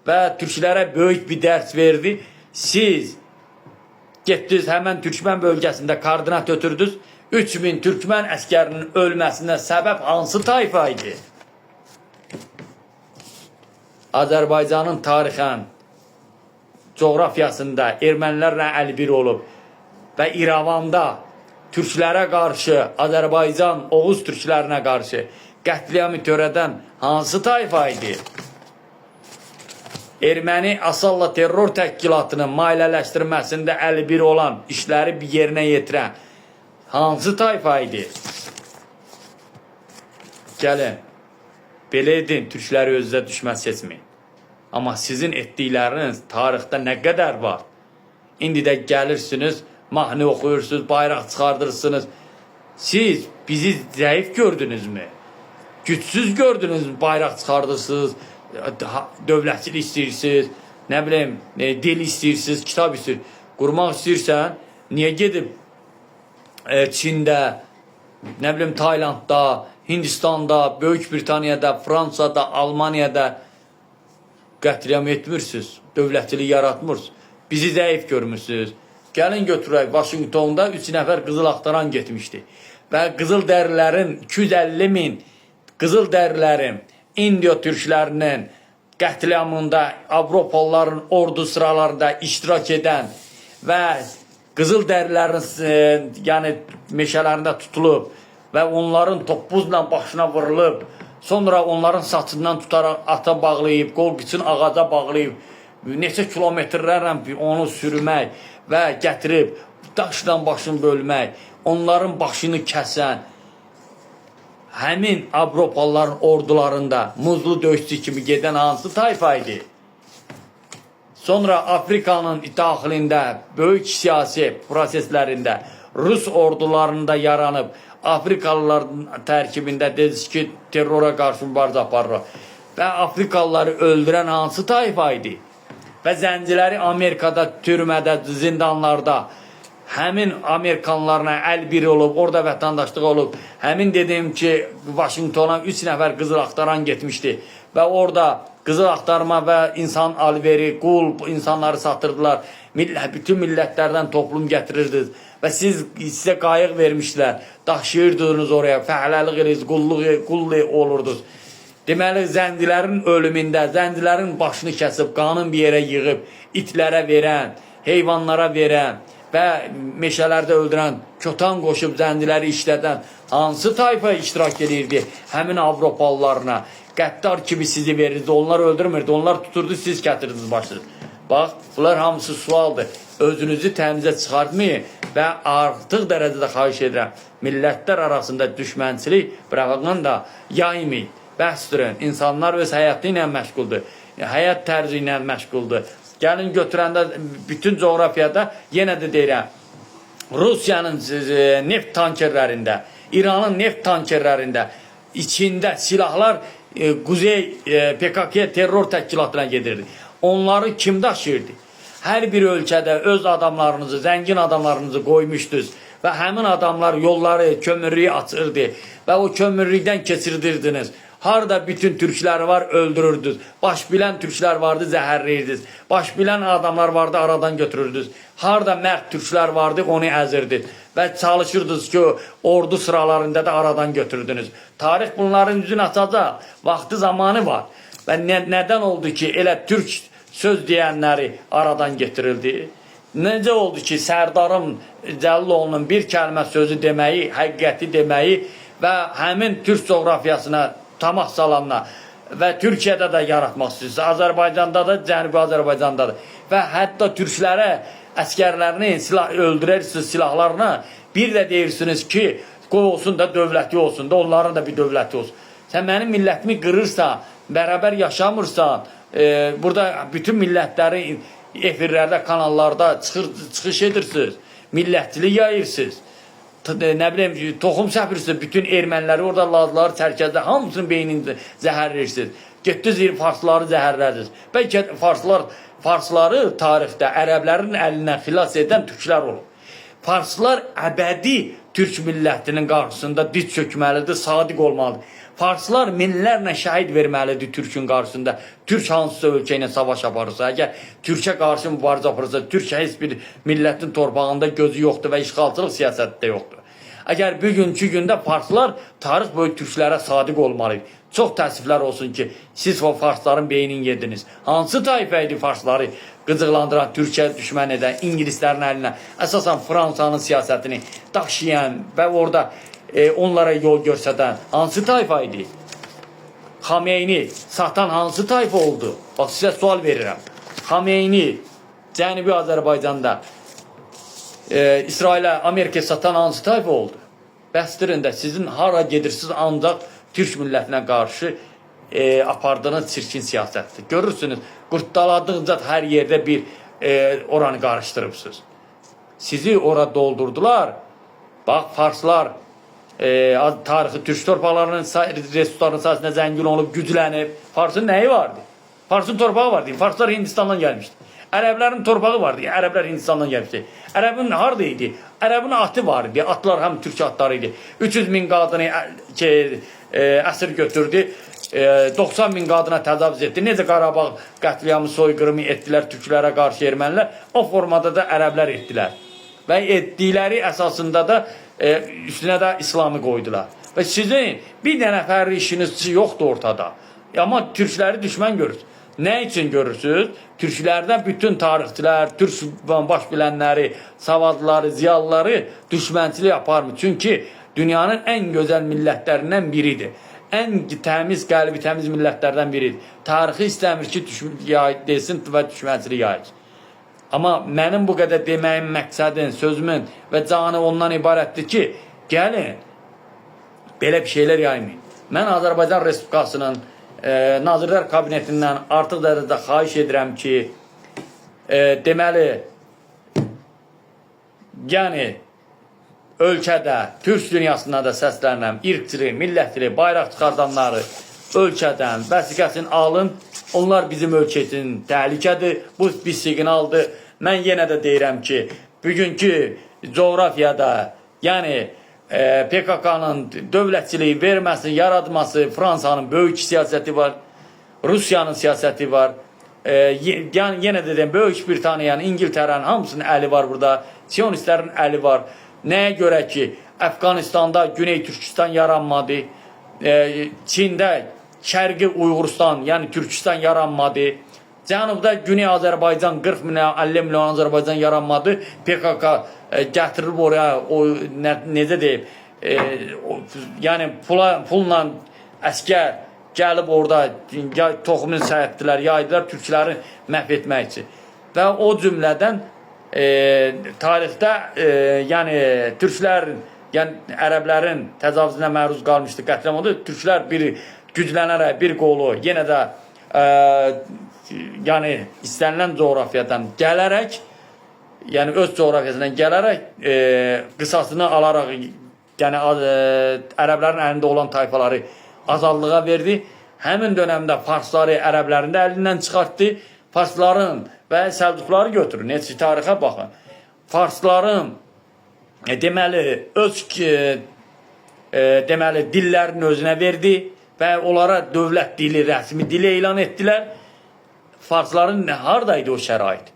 və türklərə böyük bir dərs verdi. Siz getdiniz, həmən Türkmən bölgəsində koordinat ötürdünüz. 3000 Türkmən əskərinin ölməsinə səbəb hansı tayfa idi? Azərbaycanın tarixən, coğrafiyasında ermənilərlə əlbir olub və İrəvanda türklərə qarşı, Azərbaycan, Oğuz türklərinə qarşı qətliamı törədən hansı tayfa idi? Erməni Asalla terror təşkilatının maliyyələşdirməsində əlbir olan, işləri bir yerinə yetirən hansı tayfa idi? Gəlin, belə edin, türkləri özünüzə düşmən seçmeyin. Amma sizin etdikləriniz tarixdə nə qədər var? İndi də gəlirsiniz, mahnı oxuyursunuz, bayraq çıxardırsınız. Siz bizi zəif gördünüzmü? Gücsüz gördünüzmü? Bayraq çıxardırsınız, dövlətçilik istəyirsiniz, nə bileyim, dil istəyirsiniz, kitab istəyirsiniz. Qurmaq istəyirsən, niyə gedib Çində, nə bileyim, Taylandda, Hindistanda, Böyük Britaniyada, Fransada, Almaniyada qətliam etmirsiniz, dövlətçilik yaratmırsınız. Bizi zəif görmürsünüz. Gəlin götürək, Vaşinqtonda 3 nəfər qızıl axtaran getmişdi. Və qızıl dərilərin 250 min qızıl dərilərin İndiya türklərinin qətliamında Avropalıların ordu sıralarında iştirak edən və qızıl dərilərin yəni meşələrində tutulub və onların topuzla başına vurulub, sonra onların saçından tutaraq ata bağlayıb, qol qıçın ağaca bağlayıb, neçə kilometrlərlə onu sürmək və gətirib daşla başını bölmək, onların başını kəsən, həmin Avropalıların ordularında muzlu döyüşçü kimi gedən hansı tayfa idi? Sonra Afrikanın daxilində, böyük siyasi proseslərində, Rus ordularında yaranıb, Afrikalıların tərkibində dediniz ki, terrora qarşı mübarizə aparır. Və Afrikalıları öldürən hansı tayfa idi? Və zənciləri Amerikada, türmədə, zindanlarda, həmin Amerikanlarına əl bir olub, orada vətəndaşlıq olub, həmin dedim ki, Vaşinqtona 3 nəfər qızıl axtaran getmişdi və orada qızıl axtarma və insan alveri, qul insanları satırdılar, bütün millətlərdən toplum gətirirdiniz və sizə qayıq vermişdilər, daşıyırdınız oraya, fəhləlik edirdiniz, qulluq olurdunuz. Deməli, zəncilərin ölümündə, zəncilərin başını kəsib, qanın bir yerə yığıb, itlərə verən, heyvanlara verən və meşələrdə öldürən, kötan qoşub zənciləri işlədən hansı tayfa iştirak edirdi həmin Avropalılarına? Qəddar kimi sizi verirdi, onlar öldürmürdü, onlar tuturdu, siz gətirdiniz başınız. Bax, bunlar hamısı sualdır. Özünüzü təmizə çıxartmayın və artıq dərəcədə xahiş edirəm, millətlər arasında düşmənçilik, propaganda yaymayın. Bəsdirin, insanlar öz həyatı ilə məşğuldur, həyat tərzi ilə məşğuldur. Gəlin götürəndə bütün coğrafiyada, yenə də deyirəm, Rusiyanın neft tankerlərində, İranın neft tankerlərində içində silahlar Quzey PKK terror təşkilatına gedirdi. Onları kim daşıyırdı? Hər bir ölkədə öz adamlarınızı, zəngin adamlarınızı qoymuşdunuz və həmin adamlar yolları, kömürlüyü açırdı və o kömürlükdən keçirdirdiniz. Harada bütün türklər var, öldürürdünüz. Baş bilən türklər vardı, zəhərləyirdiniz. Baş bilən adamlar vardı, aradan götürürdünüz. Harada mərd türklər vardı, onu əzirdiniz. Və çalışırdınız ki, ordu sıralarında da aradan götürdünüz. Tarix bunların üzünü açacaq, vaxtı zamanı var. Və nədən oldu ki, elə türk söz deyənləri aradan getirildi? Necə oldu ki, Sərdarım Cəlloğlu'nun bir kəlmə sözü deməyi, həqiqəti deməyi və həmin türk coğrafiyasına tamah salanla və Türkiyədə də yaratmaq istəyirsə, Azərbaycanda da, Cənubi Azərbaycanda da və hətta türklərə, əskərlərini öldürərsiniz silahlarına, bir də deyirsiniz ki, qoy olsun da dövləti olsun da, onların da bir dövləti olsun. Sən mənim millətimi qırırsan, bərabər yaşamırsan, burada bütün millətləri efirlərdə, kanallarda çıxış edirsiniz, millətçilik yayırsınız. Nə bileyim, toxum səpirsiniz, bütün erməniləri orada lazları, çərkəzdə hamısının beynini zəhərləyirsiniz. Getdiniz, farsları zəhərlədirsiniz. Bəlkə farsları tarixdə ərəblərin əlindən xilas edən türklər olub. Farslar əbədi türk millətinin qarşısında diz çökməlidir, sadiq olmalıdır. Farslar minlərlə şəhid verməlidir Türkün qarşısında. Türk hansısa ölkə ilə savaş aparırsa, əgər Türkə qarşı mübarizə aparırsa, Türkiyə heç bir millətin torpağında gözü yoxdur və işğalçılıq siyasəti də yoxdur. Əgər bugünkü gündə farslar tarix boyu türklərə sadiq olmalıdır. Çox təəssüflər olsun ki, siz o farsların beynini yediniz. Hansı tayfa idi farsları qıcıqlandıran, Türkiyə düşmən edən, İngilislərin əlinə, əsasən Fransanın siyasətini daşıyan və orada onlara yol göstərən hansı tayfa idi? Xameyni satan hansı tayfa oldu? Bax, sizə sual verirəm. Xameyni Cənubi Azərbaycanda İsrailə, Amerikaya satan hansı tayfa oldu? Bəsdirin də sizin hara gedirsiniz ancaq Türk millətinə qarşı apardığınız çirkin siyasətdir. Görürsünüz, qurtdaladıqca hər yerdə bir oranı qarışdırıbsınız. Sizi ora doldurdular. Bax, farslar tarixi türk torpaqlarının resurslarının sayəsində zəngin olub, güclənib. Farsın nəyi vardı? Farsın torpağı vardı. Farslar Hindistandan gəlmişdi. Ərəblərin torpağı vardı. Ərəblər Hindistandan gəlmişdi. Ərəbin harada idi? Ərəbin atı vardı. Atlar həm türk atları idi. 300 min qadını əsir götürdü. 90 min qadına təcavüz etdi. Necə Qarabağ qətliamı, soyqırımı etdilər türklərə qarşı ermənilər, o formada da ərəblər etdilər. Və etdikləri əsasında da üstünə də İslamı qoydular. Və sizin bir dənə fərqli işiniz yoxdur ortada. Amma türkləri düşmən görürsünüz. Nə üçün görürsünüz? Türklərdən bütün tarixçilər, türk baş bilənləri, savadlıları, ziyalıları düşmənçilik aparmır. Çünki dünyanın ən gözəl millətlərindən biridir. Ən təmiz, qəlbi təmiz millətlərdən biridir. Tarixi istəmir ki, desin və düşmənçilik yayır. Amma mənim bu qədər deməyim, məqsədim, sözümün və canı ondan ibarətdir ki, gəlin, belə bir şeylər yaymayın. Mən Azərbaycan Respublikasının Nazirlər Kabinetindən artıq dərəcədə xahiş edirəm ki, deməli, yəni, ölkədə, türk dünyasında da səslənirəm, irqçili, millətçili, bayraq çıxardanları ölkədən vəsiqəsini alın, onlar bizim ölkə üçün təhlükədir, bu bir siqnaldır. Mən yenə də deyirəm ki, bugünkü coğrafiyada, yəni, PKK-nın dövlətçiliyi verməsi, yaratması, Fransanın böyük siyasəti var, Rusiyanın siyasəti var, yəni yenə də deyəm, Böyük Britaniyanın, İngiltərənin hamısının əli var burada, Siyonistlərin əli var. Nəyə görə ki, Əfqanistanda Güney Türkistan yaranmadı, Çində Şərqi Uyğuristan, yəni Türkistan yaranmadı, Cənubda Güney Azərbaycan 40 milyon, 50 milyon Azərbaycan yaranmadı. PKK gətirilib oraya, necə deyib, yəni pulla əskər gəlib orada toxumunu səhətdilər, yaydılar türkləri məhv etmək üçün. Və o cümlədən tarixdə yəni türklərin, yəni ərəblərin təcavüzünə məruz qalmışdı, qətliam oldu. Türklər bir güclənərək, bir qolu yenə də yəni istənilən coğrafiyadan gələrək, yəni öz coğrafiyasından gələrək qısasını alaraq, yəni ərəblərin əlində olan tayfaları azadlığa verdi. Həmin dönəmdə farsları ərəblərin də əlindən çıxartdı. Farsların və Səlcuqları götürür. Necə tarixə baxın. Farsların deməli öz deməli dillərini özünə verdi və onlara dövlət dili, rəsmi dili elan etdilər. Farsların haradaydı o şərait?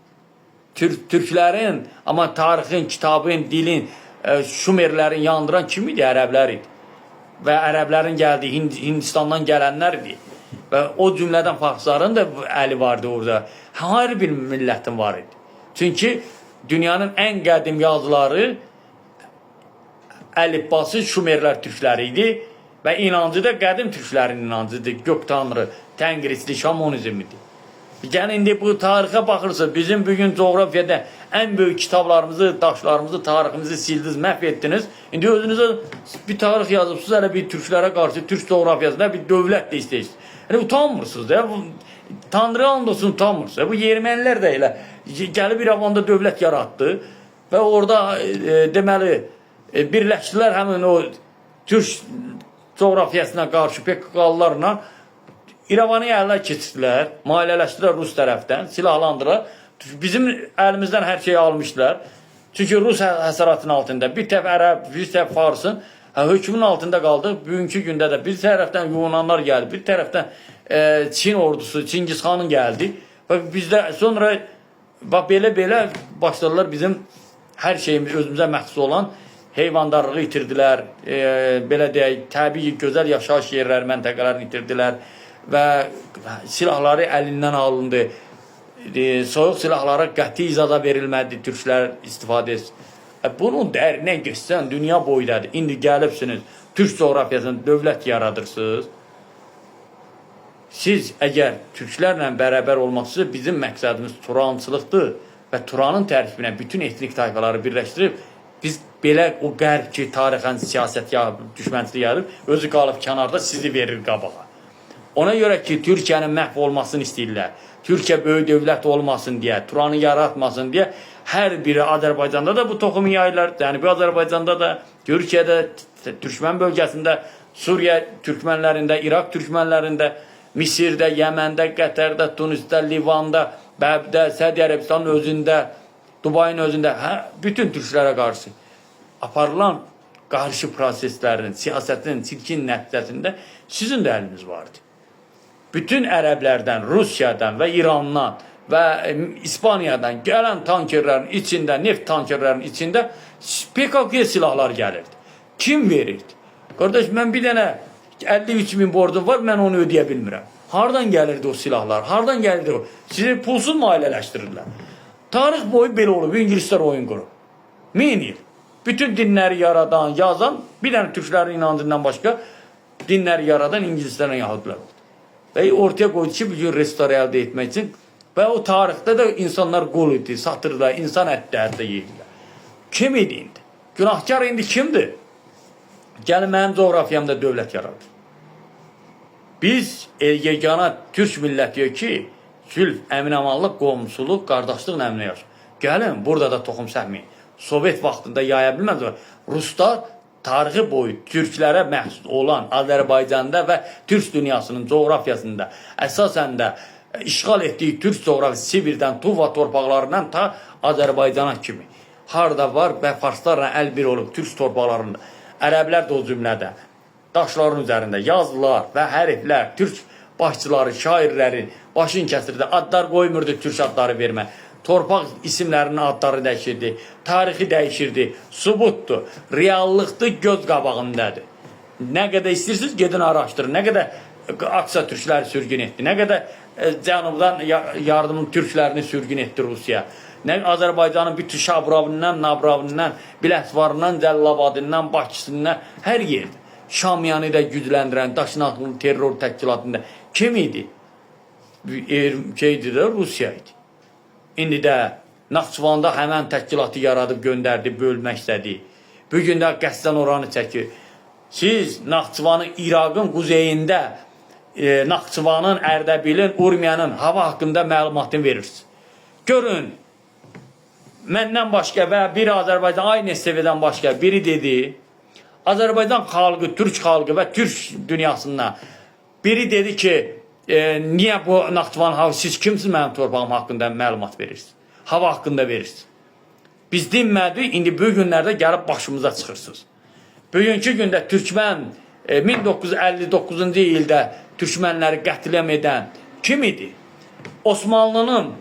Türklərin, amma tarixin, kitabın, dilin, Şumerlərin yandıran kim idi? Ərəblər idi. Və ərəblərin gəldiyi Hindistandan gələnlər idi. Və o cümlədən farsların da əli vardı orada. Hər bir millətin var idi. Çünki dünyanın ən qədim yazıları, əlifbası Şumerlər türkləri idi. Və inancı da qədim türklərin inancıdır. Gök tanrı, tənqrisli, şamonizm idi. Yəni, indi bu tarixə baxırsa, bizim bugün coğrafiyada ən böyük kitablarımızı, daşlarımızı, tariximizi sildiniz, məhv etdiniz. İndi özünüzə bir tarix yazıbsınız, hələ bir türklərə qarşı, türk coğrafiyasında bir dövlət də istəyirsiniz. Yəni, utanmırsınız da, Tanrı and olsun utanmırsınız. Bu ermənilər də elə gəlib İrəvanda dövlət yaratdı və orada deməli, birləşdilər həmin o türk coğrafiyasına qarşı PKK-larla İrəvanı ələ keçirdilər, maliyyələşdilər Rus tərəfdən, silahlandılar. Bizim əlimizdən hər şeyi almışlar. Çünki Rus həsəratının altında bir tərəf ərəb, bir tərəf farsın hökmün altında qaldıq. Bugünkü gündə də bir tərəfdən Yunanlar gəldi, bir tərəfdən Çin ordusu, Çingizxanın gəldi. Və bizdə sonra belə başladılar bizim hər şeyimiz özümüzə məxsus olan heyvandarlığı itirdilər, belə deyək, təbii gözəl yaşayış yerləri, məntəqələrini itirdilər və silahları əlindən alındı. Soyuq silahlara qəti izada verilmədi, türklər istifadə etsin. Bunun dərinə geçsən dünya boydadır. İndi gəlibsiniz, türk coğrafiyasında dövlət yaradırsınız. Siz əgər türklərlə bərabər olmaqsınız, bizim məqsədimiz Turançılıqdır və Turanın tərkibinə bütün etnik tayfaları birləşdirib, biz belə o qərb ki, tarixən siyasət düşmənçilik yarıb, özü qalıb kənarda sizi verir qabağa. Ona görə ki, Türkiyənin məhv olmasını istəyirlər. Türkiyə böyük dövlət olmasın deyə, Turanı yaratmasın deyə hər biri Azərbaycanda da bu toxumu yayırlar. Cənubi Azərbaycanda da, Türkiyədə, Türkmən bölgəsində, Suriya türkmənlərində, İraq türkmənlərində, Misirdə, Yəməndə, Qətərdə, Tunisdə, Livanda, Bəbdə, Səudi Ərəbistanın özündə, Dubayın özündə, bütün türklərə qarşı aparılan qarşı proseslərin, siyasətin, çirkin nəticəsində sizin də əliniz vardı. bütün ərəblərdən, Rusiyadan və İrandan və İspaniyadan gələn tankerlərin içində, neft tankerlərinin içində PKK silahlar gəlirdi. Kim verirdi? Qardaş, mən bir dənə 53.000 borcum var, mən onu ödəyə bilmirəm. Hardan gəlirdi o silahlar? Hardan gəlirdi o? Sizi pulsuz mu ailələşdirirlər? Tarix boyu belə olub, İngilislər oyun qurub. 1000 il. Bütün dinləri yaradan, yazan, bir dənə türklərin inancından başqa dinləri yaradan İngilislərlə yahudilər oldu. Və ortaya qoydu ki, bir gün restore əldə etmək üçün və o tarixdə də insanlar qul idi, satırlar, insan ətləri də yeyirlər. Kim idi indi? Günahkar indi kimdir? Gəlin mənim coğrafiyamda dövlət yaradır. Biz yegana türk millətiyo ki, sülh, əmin-amanlıq, qovumsuluq, qardaşlıq əminə yaşır. Gəlin, burada da toxum səhməyin. Sovet vaxtında yaya bilməz. Ruslar tarixi boyu türklərə məxsus olan Azərbaycanda və türk dünyasının coğrafiyasında əsasən də işğal etdiyi türk coğrafiyası Sibirdən, Tuva torpaqlarından ta Azərbaycana kimi. Harada var və farslarla əl bir olub türk torpaqlarında. Ərəblər də o cümlədə daşların üzərində yazılar və hərflər, türk başçıları, şairləri başını kəsirdi. Adlar qoymurdu türk adları vermə. Torpaq isimlərinin adları dəyişirdi. Tarixi dəyişirdi. Subutdur. Reallıqdır, göz qabağındadır. Nə qədər istəyirsiniz, gedin araşdırın. Nə qədər Aksa türkləri sürgün etdi. Nə qədər cənubdan yardımın türklərini sürgün etdi Rusiya. Nə Azərbaycanın bütün Şabravindən, Nabravindən, Biləsvarından, Cəllabadından, Bakısından, hər yerdə. Şamiyanı da gücləndirən, Daşnaqlı terror təşkilatında kim idi? Rusiya idi. İndi də Naxçıvanda həmən təşkilatı yaradıb göndərdi, bölmək istədi. Bugün də qəsdən oranı çəkir. Siz Naxçıvanın, İraqın quzeyində, Naxçıvanın, Ərdəbilin, Urmiyanın hava haqqında məlumatını verirsiniz. Görün, məndən başqa və bir Azərbaycan, aynı STV-dən başqa biri dedi, Azərbaycan xalqı, türk xalqı və türk dünyasında biri dedi ki, niyə bu Naxçıvan hava, siz kimsiniz mənim torpağım haqqında məlumat verirsiniz? Hava haqqında verirsiniz. Biz dinmədik, indi bu günlərdə gəlib başımıza çıxırsınız. Bugünkü gündə türkmən 1959-cu ildə türkmənləri qətləm edən kim idi? Osmanlının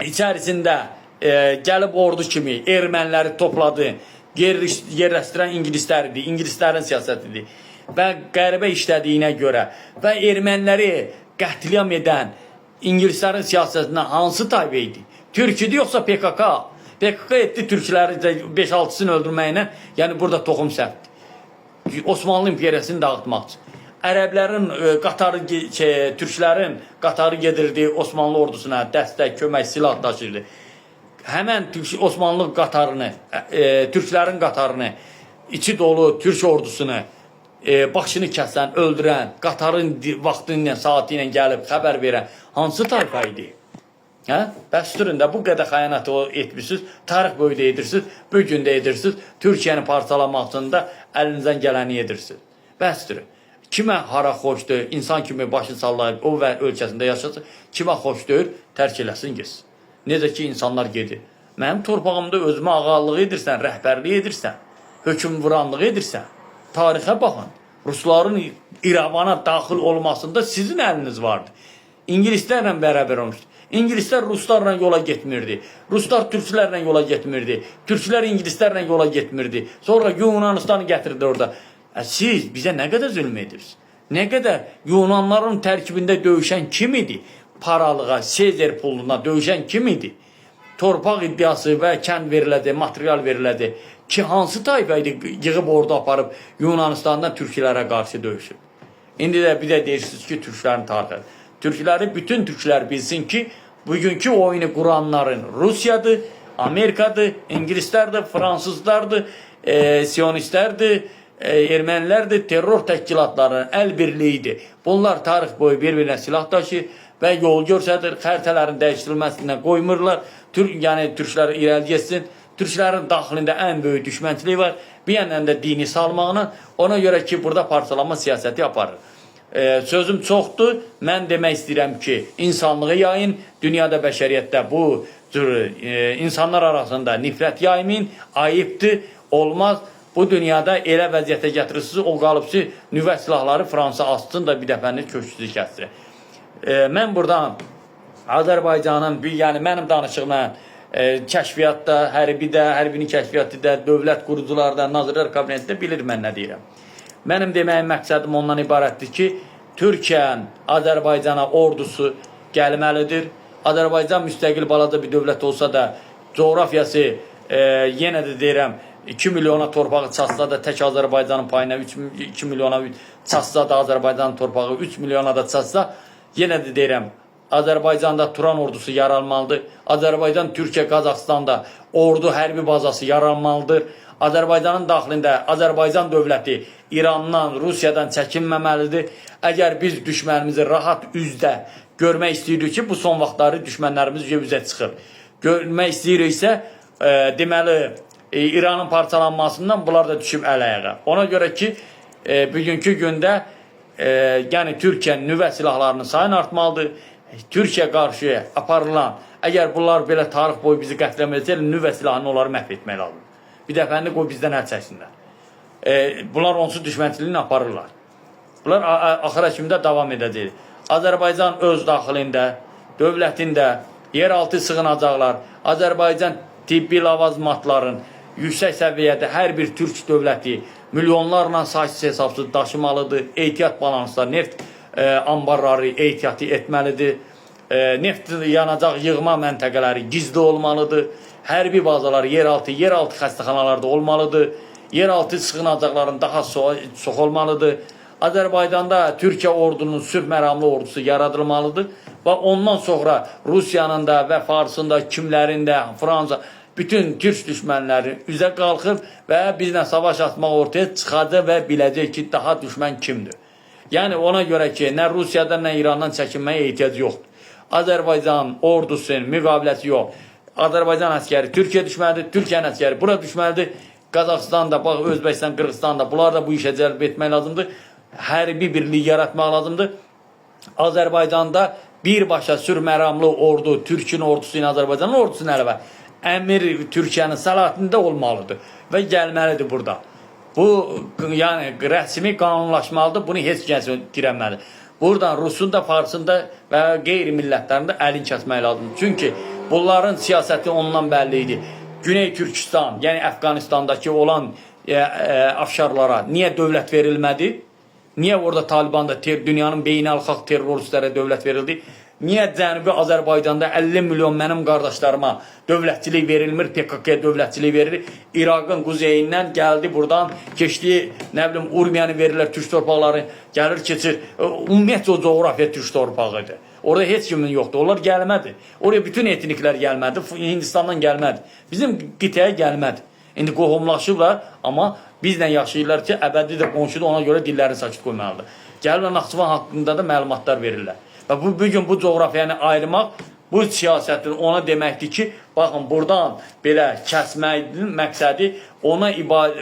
içərisində gəlib ordu kimi erməniləri topladı, yerləşdirən ingilislər idi, ingilislərin siyasətidir. Və qəribə işlədiyinə görə və erməniləri qətliam edən ingilislərin siyasətindən hansı tayfə idi? Türk idi, yoxsa PKK? PKK etdi türkləri 5-6'sını öldürməklə, yəni burada toxum səpdi. Osmanlı imperiyasını dağıtmaq üçün. Ərəblərin qatarı, türklərin qatarı gedirdi Osmanlı ordusuna, dəstək, kömək, silah daşırdı. Həmən Osmanlı qatarını, türklərin qatarını, içi dolu türk ordusunu, başını kəsən, öldürən, qatarın vaxtı ilə, saati ilə gəlib xəbər verən hansı tayfa idi? Bəsdirin də bu qədər xəyanəti etmişsiniz, tarix boyu da edirsiniz, bugün də edirsiniz, Türkiyəni parçalamaq üçün də əlinizdən gələni edirsiniz. Bəsdirin. Kimə hara xoşdur, insan kimi başı sallayıb o və ölkəsində yaşasın, kimə xoş deyil, tərk eləsin, getsin. Necə ki, insanlar gedir. Mənim torpağımda özümə ağallığı edirsən, rəhbərliyi edirsən, hökümvuranlığı edirsən. Tarixə baxın. Rusların İrəvana daxil olmasında sizin əliniz vardı. İngilislərlə bərabər olmuşdu. İngilislər Ruslarla yola getmirdi. Ruslar Türklərlə yola getmirdi. Türklər İngilislərlə yola getmirdi. Sonra Yunanistanı gətirdi orada. Siz bizə nə qədər zülm edirsiniz? Nə qədər Yunanların tərkibində döyüşən kim idi? Paralığa, Sezar puluna döyüşən kim idi? Torpaq iddiası və kənd veriləcək, material veriləcək. Ki, hansı tayfa idi yığıb orada aparıb Yunanistandan türklərə qarşı döyüşür? İndi də bir də deyirsiniz ki, türklərin tarixi. Türkləri, bütün türklər bilsin ki, bugünkü oyunu quranların Rusiyadır, Amerikadır, İngilislərdir, Fransızlardır, Siyonistlərdir, ermənilərdir, terror təşkilatlarının əl birliyidir. Bunlar tarix boyu bir-birinə silah daşıyır və yol görsədir, xəritələrin dəyişdirilməsindən qoymurlar. Yəni, türkləri irəli getsin. Türklərin daxilində ən böyük düşmənçiliyi var. Bir yandan da dini salmaqla, ona görə ki, burada parçalanma siyasəti aparır. Sözüm çoxdur. Mən demək istəyirəm ki, insanlığı yayın, dünyada bəşəriyyətdə bu cür insanlar arasında nifrət yaymayın, ayıbdır, olmaz. Bu dünyada elə vəziyyətə gətirirsiniz, o qalıbsı nüvə silahları Fransa açsın da bir dəfənin köksüzü kəssin. mən buradan Azərbaycanın, yəni mənim danışığımla kəşfiyyatda, hərbinin kəşfiyyatında, dövlət qurucularda, Nazirlər Kabinetində bilir mən nə deyirəm. Mənim deməyim məqsədim ondan ibarətdir ki, Türkiyənin Azərbaycana ordusu gəlməlidir. Azərbaycan müstəqil balaca bir dövlət olsa da, coğrafiyası yenə də deyirəm, 2 milyona torpağı çatsa da tək Azərbaycanın payına 2 milyona çatsa da Azərbaycanın torpağı 3 milyona da çatsa, yenə də deyirəm, Azərbaycanda Turan ordusu yaranmalıdır. Azərbaycan, Türkiyə, Qazaxstanda ordu hərbi bazası yaranmalıdır. Azərbaycanın daxilində Azərbaycan dövləti İrandan, Rusiyadan çəkinməməlidir. Əgər biz düşmənimizi rahat üzdə görmək istəyirik ki, bu son vaxtları düşmənlərimiz üzə çıxır. Görmək istəyiriksə, deməli, İranın parçalanmasından bunlar da düşüb əl-ayağa. Ona görə ki, bugünkü gündə yəni Türkiyənin nüvə silahlarının sayını artmalıdır. Türkiyə qarşı aparılan, əgər bunlar belə tarix boyu bizi qətləməyəcək, nüvə silahını onları məhv etmək lazım. Bir dəfəni qoy bizdən əl çəksinlər. Bunlar onsuz düşmənçiliğini aparırlar. Bunlar axıra kimi də davam edəcək. Azərbaycan öz daxilində, dövlətində yeraltı sığınacaqlar, Azərbaycan tibbi lavazımatların yüksək səviyyədə hər bir türk dövləti milyonlarla saysız hesabsız daşımalıdır. Ehtiyat balanslar, neft ambarları ehtiyatı etməlidir. Neft yanacaq yığma məntəqələri gizli olmalıdır. Hərbi bazalar yeraltı xəstəxanalarda olmalıdır. Yeraltı sığınacaqların daha çox olmalıdır. Azərbaycanda Türkiyə ordunun sülh məramlı ordusu yaradılmalıdır. Və ondan sonra Rusiyanın da və Farsın da, kimlərin də, Fransa, bütün türk düşmənləri üzə qalxıb və bizlə savaş atmaq ortaya çıxacaq və biləcək ki, daha düşmən kimdir. Yəni ona görə ki, nə Rusiyadan, nə İrandan çəkinməyə ehtiyac yoxdur. Azərbaycan ordusunun müqaviləsi yox. Azərbaycan əskəri Türkiyə düşməlidir, Türkiyənin əskəri bura düşməlidir. Qazaxıstan da, Özbəkistan, Qırğızstan da, bunlar da bu işə cəlb etmək lazımdır. Hərbi birlik yaratmaq lazımdır. Azərbaycanda birbaşa sülh məramlı ordu, Türkün ordusu ilə Azərbaycanın ordusunun əlavə əmir Türkiyənin səlahiyyətində olmalıdır və gəlməlidir burada. Bu, yəni rəsmi qanunlaşmalıdır, bunu heç kəs dirənməlidir. Buradan Rusun da, Farsın da və qeyri-millətlərin də əlin kəsmək lazımdır. Çünki bunların siyasəti ondan bəlli idi. Güney Türkistan, yəni Əfqanistandakı olan afşarlara niyə dövlət verilmədi? Niyə orada Talibanda dünyanın beynəlxalq terroristlərə dövlət verildi? Niyə Cənubi Azərbaycanda 50 milyon mənim qardaşlarıma dövlətçilik verilmir, PKK-ya dövlətçilik verilir? İraqın quzeyindən gəldi buradan, keçdi, nə bilim, Urmiyanı verirlər, türk torpaqları gəlir, keçir. Ümumiyyətlə o coğrafiya türk torpağıdır. Orada heç kimin yoxdur, onlar gəlmədi. Oraya bütün etniklər gəlmədi, Hindistandan gəlmədi. Bizim qitəyə gəlmədi. İndi qohumlaşıblar, amma bizlə yaşayırlar ki, əbədi də qonşudur, ona görə dillərini sakit qoymalıdır. Gəlirlər, Naxçıvan haqqında da məlumatlar verirlər. Və bugün bu coğrafiyanı ayırmaq, bu siyasətin ona deməkdir ki, baxın, buradan belə kəsməyin məqsədi ona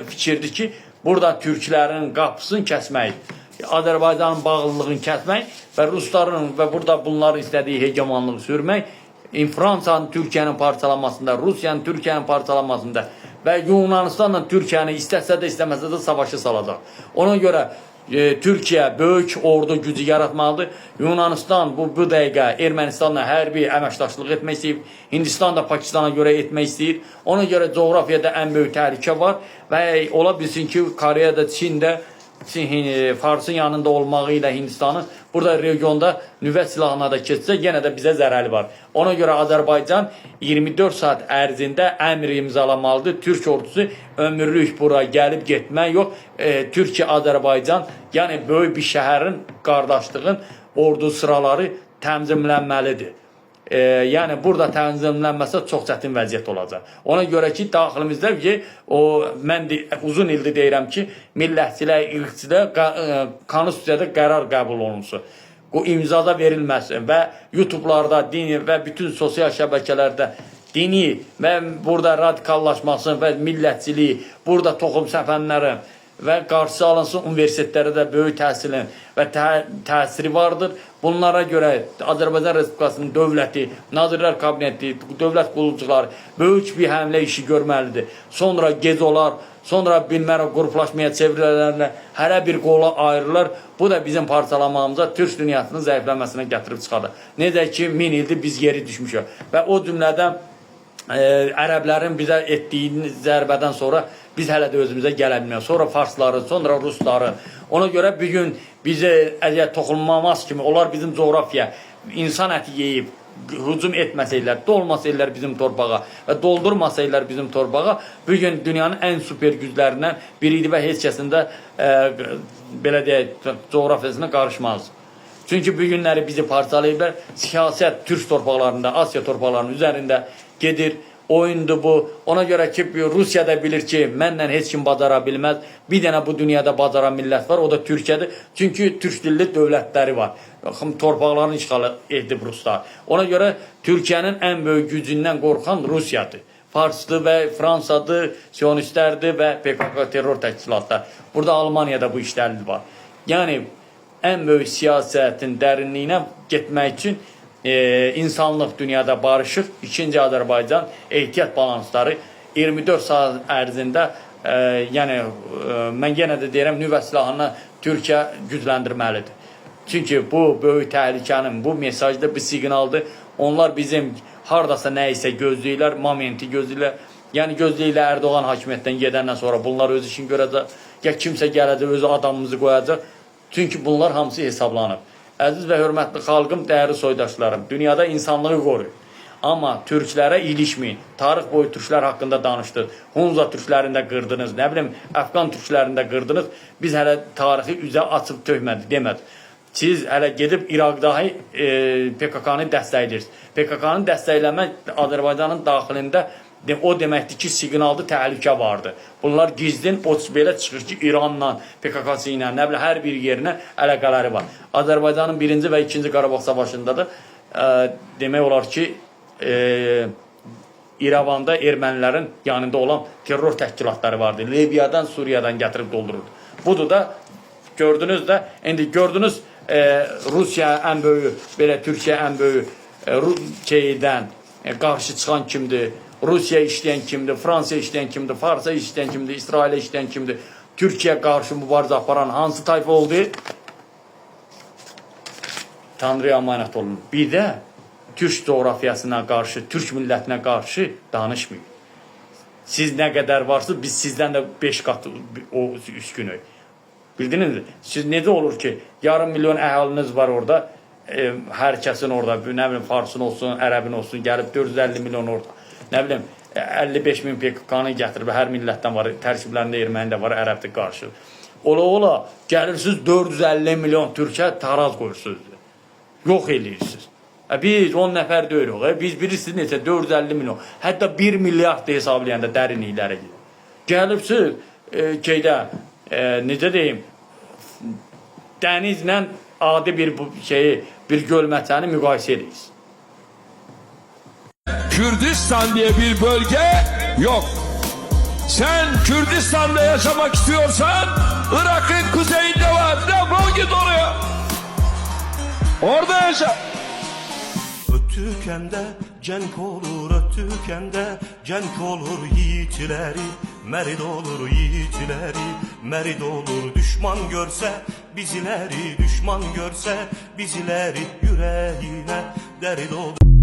fikirdir ki, burada türklərin qapısını kəsmək, Azərbaycanın bağlılığını kəsmək və rusların və burada bunların istədiyi hegemonluğu sürmək, Fransanın Türkiyənin parçalanmasında, Rusiyanın Türkiyənin parçalanmasında və Yunanistanla Türkiyəni istəsə də istəməsə də savaşı salacaq. Ona görə Türkiyə böyük ordu gücü yaratmalıdır. Yunanistan bu dəqiqə Ermənistanla hərbi əməkdaşlıq etmək istəyir. Hindistan da Pakistana görə etmək istəyir. Ona görə coğrafiyada ən böyük təhlükə var və ola bilsin ki, Koreyada, Çində, Farsın yanında olmağı ilə Hindistanın burada regionda nüvə silahına da keçsə, yenə də bizə zərəli var. Ona görə Azərbaycan 24 saat ərzində əmr imzalamalıdır. Türk ordusu ömürlük bura gəlib getmək yox. Türkiyə-Azərbaycan, yəni böyük bir şəhərin, qardaşlığın ordu sıraları tənzimlənməlidir. Yəni burada tənzimlənməsə çox çətin vəziyyət olacaq. Ona görə ki, daxilimizdə mən uzun ildir deyirəm ki, millətçilə, irqçilə konstitusiyada qərar qəbul olunsun. Bu imzada verilməsin və YouTube'larda, dini və bütün sosial şəbəkələrdə dini və burada radikallaşmasın və millətçiliyi, burada toxum səfənlərin və qarşısı alınsın. Universitetlərdə də böyük təhsilin və təsiri vardır. Bunlara görə Azərbaycan Respublikasının dövləti, Nazirlər Kabineti, dövlət qulluqçuları böyük bir həmlə işi görməlidir. Sonra gec olar, sonra bilmərəm qruplaşmaya çevrilərlə hərə bir qola ayrılır. Bu da bizim parçalamamıza, Türk dünyasının zəifləməsinə gətirib çıxarır. Necə ki, 1000 ildir biz geri düşmüşük. Və o cümlədən ərəblərin bizə etdiyi zərbədən sonra biz hələ də özümüzə gələ bilmiyoruz. Sonra farsları, sonra rusları. Ona görə bugün bizə əgər toxunmamaz kimi, onlar bizim coğrafya, insan əti yeyib, hücum etməsəylər, dolmasaylar bizim torpağa və doldurmasaylar bizim torpağa, bugün dünyanın ən süper güclərindən biriydi və heç kəsin də belə deyək, coğrafiyasına qarışmaz. Çünki bugünləri bizi parçalayıblar. Siyasət Türk torpaqlarında, Asya torpaqlarının üzərində gedir. Oyundur bu. Ona görə ki, Rusiya da bilir ki, mənlə heç kim bacara bilməz. Bir dənə bu dünyada bacaran millət var, o da Türkiyədir. Çünki türk dilli dövlətləri var. Torpaqlarını işğal edib Ruslar. Ona görə Türkiyənin ən böyük gücündən qorxan Rusiyadır. Farsdır və Fransadır, Siyonistlərdir və PKK terror təşkilatlar. Burada Almaniyada bu işlər var. Yəni, ən böyük siyasətin dərinliyinə getmək üçün insanlıq dünyada barışıq. İkinci Azərbaycan ehtiyat balansları 24 saat ərzində yəni mən yenə də deyirəm nüvə silahını Türkiyə gücləndirməlidir. Çünki bu böyük təhlükənin bu mesajdır, bu siqnaldır. Onlar bizim hardasa nə isə gözləyirlər, momenti gözləyirlər. Yəni gözləyirlər Erdoğan hakimiyyətdən gedəndən sonra bunlar öz işini görəcək. Ya kimsə gələcək, özü adamımızı qoyacaq. Çünki bunlar hamısı hesablanıb. Əziz və hörmətli xalqım, dəyərli soydaşlarım, dünyada insanlığı qoruyun. Amma türklərə ilişməyin. Tarix boyu türklər haqqında danışdınız. Hunza türklərini də qırdınız, nə bilim, Əfqan türklərini də qırdınız. Biz hələ tarixi üzə açıb töhmədik, demədik. Siz hələ gedib İraqdahi PKK-nı dəstəkləyirsiniz. PKK-nı dəstəkləmək Azərbaycanın daxilində o deməkdir ki, siqnalda təhlükə vardı. Bunlar gizlin, belə çıxır ki, İranla, PKK-sı ilə, nə bilə, hər bir yerinə əlaqələri var. Azərbaycanın 1-ci və 2-ci Qarabağ savaşında da demək olar ki, İrəvanda ermənilərin yanında olan terror təşkilatları vardı. Libiyadan, Suriyadan gətirib doldururdu. Budur da, gördünüz də, indi gördünüz Rusiya ən böyük, belə Türkiyə ən böyük şeydən qarşı çıxan kimdir? Rusiya işləyən kimdir, Fransa işləyən kimdir, Farsa işləyən kimdir, İsrailə işləyən kimdir, Türkiyə qarşı mübarizə aparan hansı tayfa oldu? Tanrıya əmanət olun. Bir də Türk coğrafiyasına qarşı, Türk millətinə qarşı danışmayın. Siz nə qədər varsınız, biz sizdən də 5 qat üstünük. Bildiniz mi? Siz necə olur ki, yarım milyon əhaliniz var orada, hər kəsin orada, nə bilim, Farsın olsun, Ərəbin olsun, gəlib 450 milyon orada. Nə bilim, 55 min PKK-nı gətirib, hər millətdən var, tərkiblərində erməni də var, ərəbdir qarşı. Ola, gəlirsiniz 450 milyon Türkiyə taraz qoyursunuz. Yox eləyirsiniz. Biz 10 nəfər deyirik, biz bilirsiniz necə 450 milyon, hətta 1 milyard da hesablayanda dərinliklərə gedir. Gəlibsiz, necə deyim, dənizlə adi bir gölməçəni müqayisə edirsiniz. Kürdistan diye bir bölge yok. Sen Kürdistan'da yaşamak istiyorsan Irak'ın kuzeyinde var. Defol git oraya. Orada yaşa. Ötükəndə cenk olur, ötükəndə cenk olur yiğitləri. Mərid olur yiğitləri, mərid olur düşman görsə bizləri, düşman görsə bizləri yüreğine dərid olur.